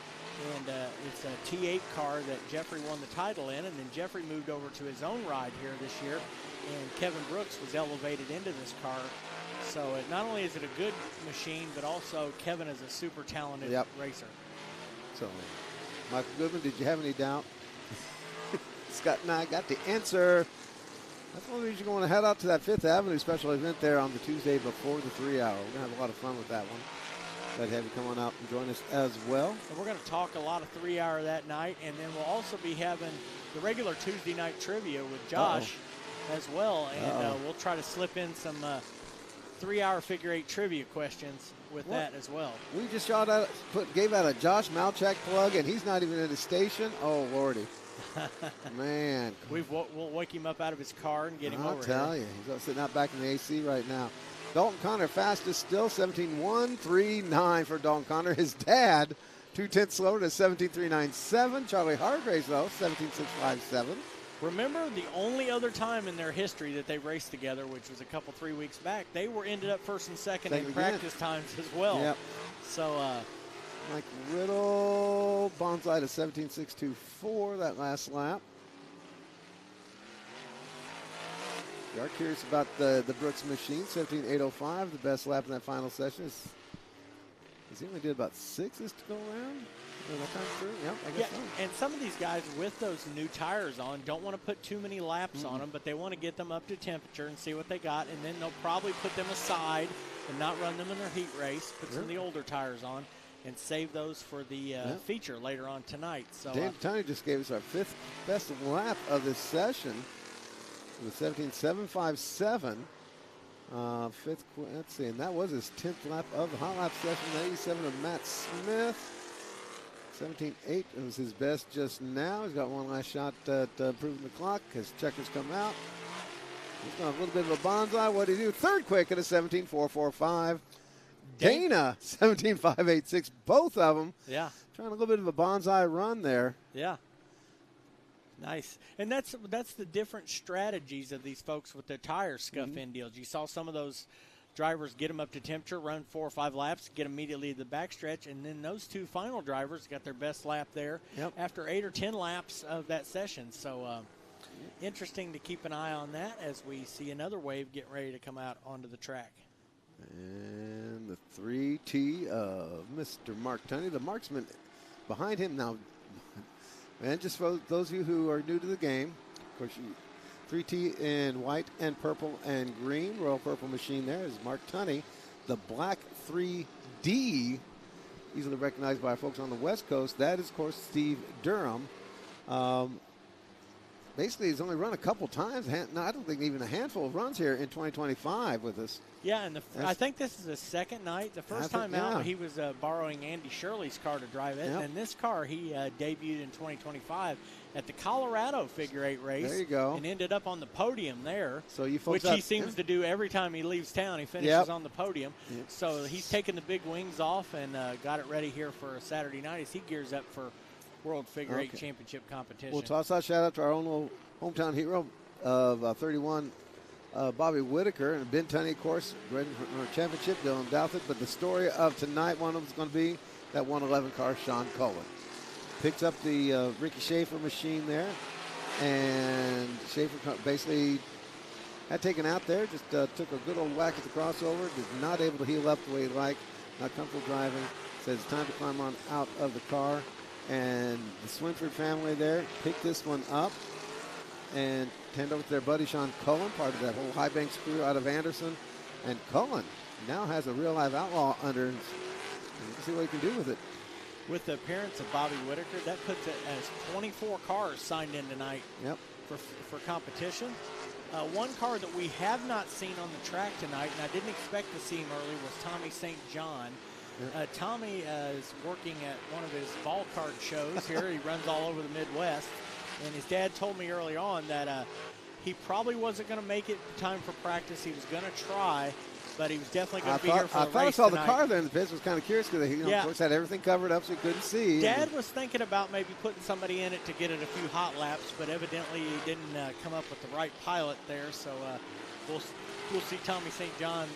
And it's a T8 car that Jeffrey won the title in, and then Jeffrey moved over to his own ride here this year, and Kevin Brooks was elevated into this car. So not only is it a good machine, but also Kevin is a super talented racer. So, Michael Goodman, did you have any doubt? Scott and I got the answer. That's one reason you're going to head out to that Fifth Avenue special event there on the Tuesday before the 3 hour. We're going to have a lot of fun with that one. Glad to have you come on out and join us as well. And we're going to talk a lot of 3 hour that night, and then we'll also be having the regular Tuesday night trivia with Josh as well, and we'll try to slip in some 3 hour figure eight trivia questions with that as well. We just gave out a Josh Malchak plug, and he's not even in the station. Oh, Lordy. Man. We'll wake him up out of his car and get him over here. I'll tell you, he's sitting out back in the AC right now. Dalton Connor fastest still, 17.139 for Dalton Connor. His dad, 2/10 slower to 17.397. Charlie Hargraves, though, 17.657. Remember the only other time in their history that they raced together, which was 3 weeks back, they ended up first and second in practice times as well. Yep. So, Mike Riddle, Bonsai to 17.624 that last lap. We are curious about the Brooks machine, 17.805, the best lap in that final session. He only did about 6 to go around. That time through? Yep, I guess so. And some of these guys with those new tires on don't want to put too many laps on them, but they want to get them up to temperature and see what they got, and then they'll probably put them aside and not run them in their heat race, put some of the older tires on, and save those for the feature later on tonight. So Dave Tunney just gave us our 5th best lap of this session with 17.757. Let's see, and that was his 10th lap of the hot lap session, 87 of Matt Smith. 17.8 was his best just now. He's got one last shot at improving the clock. His checkers come out. He's got a little bit of a bonsai. What did he do? Third quick at a 17.445. Dana, 17.586. Both of them. Yeah. Trying a little bit of a bonsai run there. Yeah. Nice. And that's the different strategies of these folks with the tire scuff-in deals. You saw some of those drivers get them up to temperature, run 4 or 5 laps, get immediately to the backstretch, and then those two final drivers got their best lap there after 8 or 10 laps of that session. So interesting to keep an eye on that as we see another wave getting ready to come out onto the track. And the 3T of Mr. Mark Tunney, the marksman behind him now. And just for those of you who are new to the game, of course, 3T in white and purple and green. Royal Purple machine there is Mark Tunney. The black 3D, easily recognized by folks on the West Coast. That is, of course, Steve Durham. Basically, he's only run a couple times. No, I don't think even a handful of runs here in 2025 with us. Yeah, and I think this is the second night. The first time out, he was borrowing Andy Shirley's car to drive it. And this car, he debuted in 2025 at the Colorado Figure 8 race. There you go. And ended up on the podium there, so you folks which he seems to do every time he leaves town. He finishes on the podium. So he's taken the big wings off and got it ready here for Saturday night as he gears up for World Figure 8 Championship competition. We'll toss out shout out to our own little hometown hero of 31, Bobby Whitaker, and Ben Tunney, of course, ready for our championship, Dylan Douthit. But the story of tonight, one of them is going to be that 111 car, Sean Cullen. Picks up the Ricky Schaefer machine there, and Schaefer basically had taken out there, just took a good old whack at the crossover, was not able to heal up the way he liked, not comfortable driving. Says it's time to climb on out of the car. And the Swinford family there picked this one up and turned over to their buddy Sean Cullen, part of that whole high banks crew out of Anderson. And Cullen now has a real live outlaw under, and see what he can do with it. With the appearance of Bobby Whitaker, that puts it as 24 cars signed in tonight for competition. One car that we have not seen on the track tonight, and I didn't expect to see him early, was Tommy St. John. Tommy is working at one of his ball card shows here. He runs all over the Midwest. And his dad told me early on that he probably wasn't going to make it in time for practice. He was going to try, but he was definitely going to be here for the race I thought I saw tonight. the car there in the pits. Was kind of curious because he, of course, had everything covered up so he couldn't see. Dad was thinking about maybe putting somebody in it to get it a few hot laps, but evidently he didn't come up with the right pilot there. So we'll see Tommy St. John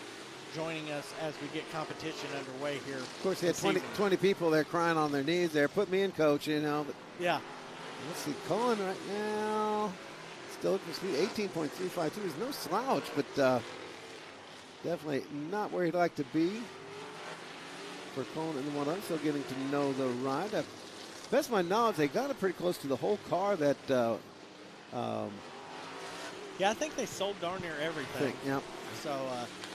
joining us as we get competition underway here. Of course, he had 20 people there crying on their knees there. Put me in, coach, you know. But yeah. Let's see, Cullen right now, still looking to speed 18.352. Is no slouch, but definitely not where he'd like to be for Cullen in the 100. Still getting to know the ride. Best of my knowledge, they got it pretty close to the whole car that yeah, I think they sold darn near everything. Yep. So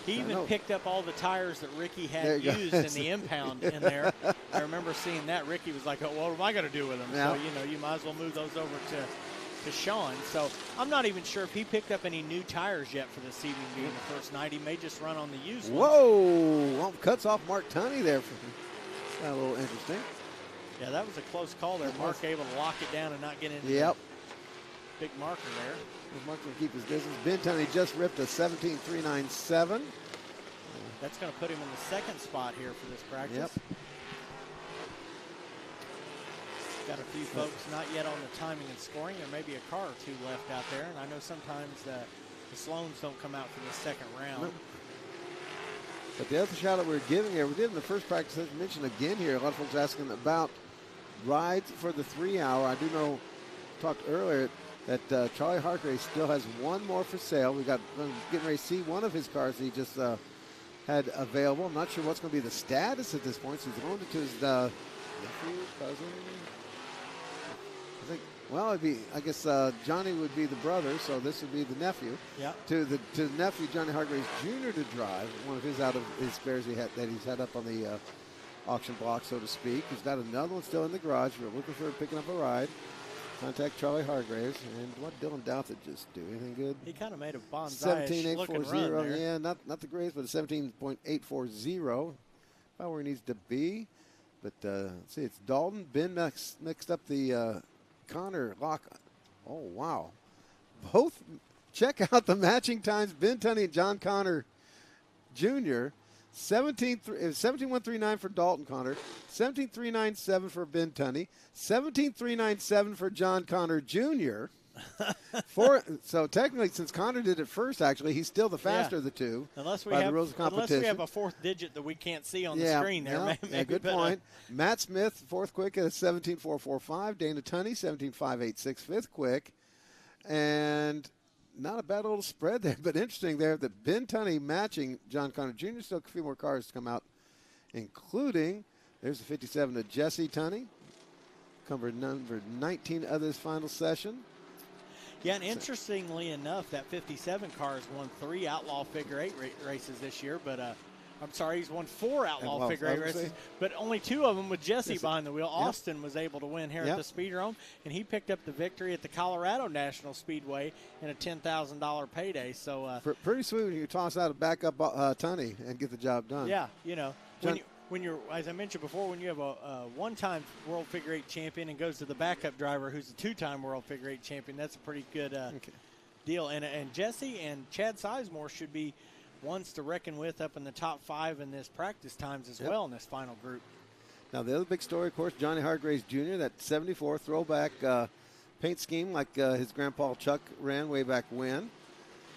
he even picked up all the tires that Ricky had used go. in the impound in there. I remember seeing that. Ricky was like, oh, what am I going to do with them? Yep. So, you might as well move those over to Sean. So I'm not even sure if he picked up any new tires yet for this evening being the first night. He may just run on the used ones. Whoa! Well, cuts off Mark Tunney there. That's a little interesting. Yeah, that was a close call there. Mark able to lock it down and not get into the big marker there. Mark can keep his distance. Ben Tunney just ripped a 17.397. That's going to put him in the second spot here for this practice. Yep. Got a few folks not yet on the timing and scoring. There may be a car or two left out there, and I know sometimes the Sloans don't come out for the second round. Nope. But the other shout out we're giving here, we did in the first practice, as mentioned again here, a lot of folks asking about rides for the 3 hour. I do know, talked earlier, that Charlie Hargrave still has one more for sale. We got getting ready to see one of his cars he just had available. I'm not sure what's going to be the status at this point. So he's loaned it to his nephew, cousin. I think. Well, it'd be. I guess Johnny would be the brother, so this would be the nephew. Yeah. To the nephew, Johnny Hargraves Jr. to drive one of his out of his spares that he's had up on the auction block, so to speak. He's got another one still in the garage. We're looking for picking up a ride. Contact Charlie Hargraves. And what Dylan Douthit just do? Anything good? He kind of made a bonsai looking run there. Yeah, not the greatest, but a 17.840. About where he needs to be. But let's see, it's Dalton. Ben mixed up the Connor lock. Oh, wow. Both, check out the matching times. Ben Tunney and John Connor Jr. 17.139 for Dalton Connor, 17.397 for Ben Tunney, 17.397 for John Connor Jr. So technically, since Connor did it first, actually, he's still the faster of the two. Unless we by the rules of competition. Unless we have a fourth digit that we can't see on the screen there. Good point. Matt Smith, fourth quick at a 17.445. Dana Tunney, 17.586, fifth quick. And not a bad little spread there, but interesting there that Ben Tunney matching John Connor Jr. Still a few more cars to come out, including, there's the 57 of Jesse Tunney, covered number 19 of this final session. Yeah, and interestingly enough, that 57 car has won 3 Outlaw Figure 8 races this year, but I'm sorry, he's won 4 Outlaw Figure 8 races, but only 2 of them with Jesse behind the wheel. Austin was able to win here at the Speedrome, and he picked up the victory at the Colorado National Speedway in a $10,000 payday. So pretty sweet when you toss out a backup Tunney and get the job done. Yeah, you know, when you're, as I mentioned before, when you have a one-time World Figure 8 champion and goes to the backup driver who's a 2-time World Figure 8 champion, that's a pretty good deal. And Jesse and Chad Sizemore should be ones to reckon with up in the top 5 in this practice times as well in this final group. Now the other big story, of course, Johnny Hargraves Jr., that 74 throwback paint scheme like his grandpa Chuck ran way back when.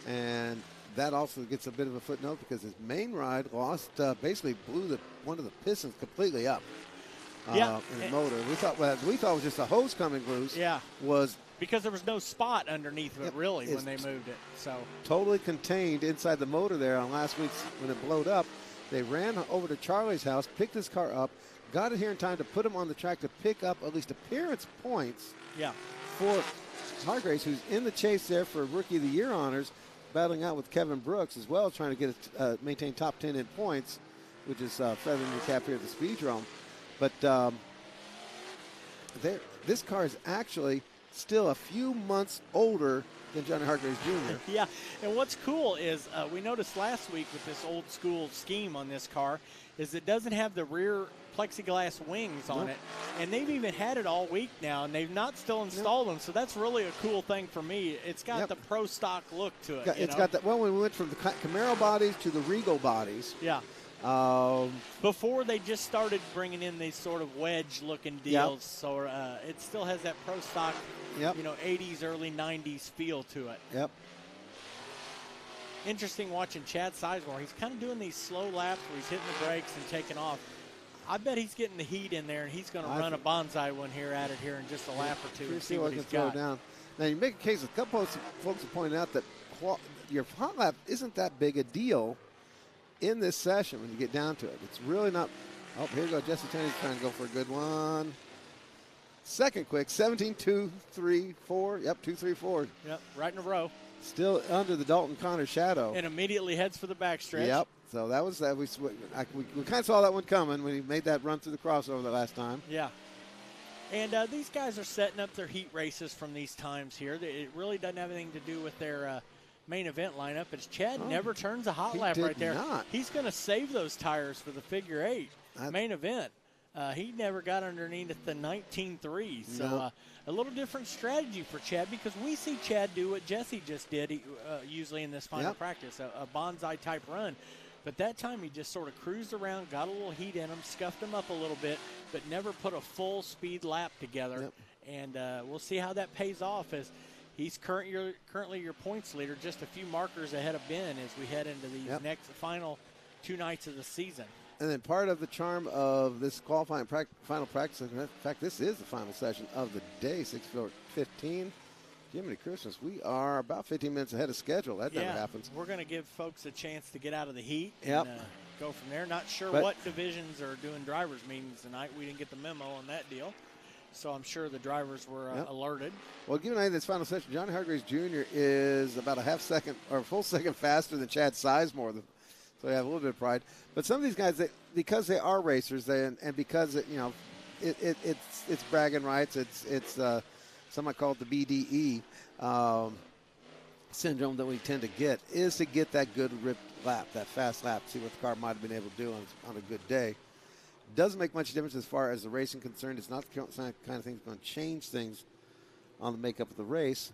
And that also gets a bit of a footnote because his main ride lost, basically blew one of the pistons completely up in the motor. We thought was just a hose coming loose. Yeah. Was because there was no spot underneath it really when they moved it. So totally contained inside the motor there on last week's when it blowed up. They ran over to Charlie's house, picked his car up, got it here in time to put him on the track to pick up at least appearance points. Yeah. For Hargraves, who's in the chase there for Rookie of the Year honors, battling out with Kevin Brooks as well, trying to get maintain top 10 in points, which is feathering the cap here at the Speedrome. But this car is actually still a few months older than Johnny Hargraves Jr. Yeah, and what's cool is we noticed last week with this old school scheme on this car is it doesn't have the rear plexiglass wings on it, and they've even had it all week now, and they've not still installed them, so that's really a cool thing for me. It's got the pro stock look to it. It's got that. Well, when we went from the Camaro bodies to the Regal bodies. Yeah. Before they just started bringing in these sort of wedge-looking deals, so it still has that pro stock, 80s, early 90s feel to it. Yep. interesting watching Chad Sizemore. He's kind of doing these slow laps where he's hitting the brakes and taking off. I bet he's getting the heat in there, and he's going to run a bonsai one here at it here in just a lap or two and see what he's got. Down. Now, you make a case, a couple of folks have pointed out that your hot lap isn't that big a deal in this session when you get down to it. It's really not. Oh, here we go. Jesse Tenney's trying to go for a good one. Second quick, 17, 2, 3, 4. Yep, 2, 3, 4. Yep, right in a row. Still under the Dalton Connor shadow. And immediately heads for the backstretch. Yep. So that was that. We kind of saw that one coming when he made that run through the crossover the last time. Yeah. And these guys are setting up their heat races from these times here. It really doesn't have anything to do with their main event lineup. It's Chad never turns a hot lap right there. Not. He's going to save those tires for the figure 8 main event. He never got underneath the 19.3. So a little different strategy for Chad, because we see Chad do what Jesse just did usually in this final practice, a bonsai type run. But that time he just sort of cruised around, got a little heat in him, scuffed him up a little bit, but never put a full speed lap together. And we'll see how that pays off, as he's currently your points leader, just a few markers ahead of Ben as we head into these next final 2 nights of the season. And then part of the charm of this qualifying final practice, in fact, this is the final session of the day, 6:15. Jiminy Christmas, we are about 15 minutes ahead of schedule. That never happens. We're going to give folks a chance to get out of the heat and go from there. Not sure what divisions are doing drivers' meetings tonight. We didn't get the memo on that deal. So I'm sure the drivers were alerted. Well, given this final session, Johnny Hargraves Jr. is about a half second or a full second faster than Chad Sizemore. So they have a little bit of pride. But some of these guys, because they are racers, and because it's bragging rights, it's some might call it the BDE syndrome that we tend to get, is to get that good ripped lap, that fast lap, see what the car might have been able to do on a good day. Doesn't make much difference as far as the racing concerned. It's not the kind of thing that's going to change things on the makeup of the race.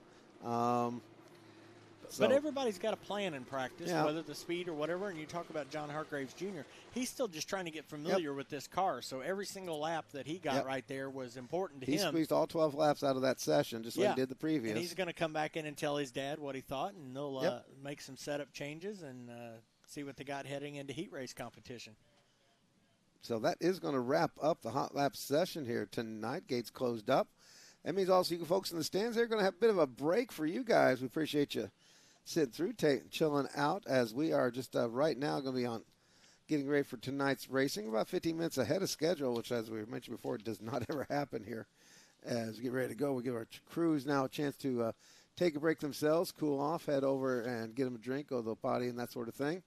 But everybody's got a plan in practice, whether the speed or whatever. And you talk about John Hargraves Jr., he's still just trying to get familiar with this car. So every single lap that he got right there was important to him. He squeezed all 12 laps out of that session, just like he did the previous. And he's going to come back in and tell his dad what he thought, and they'll make some setup changes and see what they got heading into heat race competition. So that is going to wrap up the hot lap session here tonight. Gates closed up. That means also you folks in the stands, they're going to have a bit of a break for you guys. We appreciate you sitting through, chilling out, as we are just right now going to be on getting ready for tonight's racing. About 15 minutes ahead of schedule, which, as we mentioned before, does not ever happen here. As we get ready to go, we give our crews now a chance to take a break themselves, cool off, head over and get them a drink, go to the potty and that sort of thing.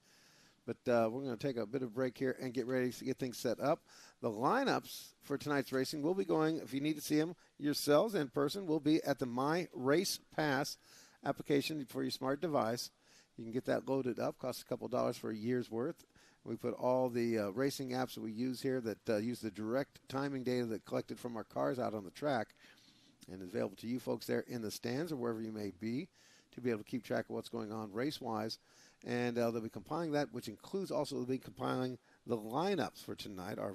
But we're going to take a bit of a break here and get ready to get things set up. The lineups for tonight's racing will be going, if you need to see them yourselves in person, will be at the My Race Pass application for your smart device. You can get that loaded up. Costs a couple dollars for a year's worth. We put all the racing apps that we use here that use the direct timing data that collected from our cars out on the track, and is available to you folks there in the stands or wherever you may be to be able to keep track of what's going on race-wise. And they'll be compiling that, which includes also they'll be compiling the lineups for tonight. Our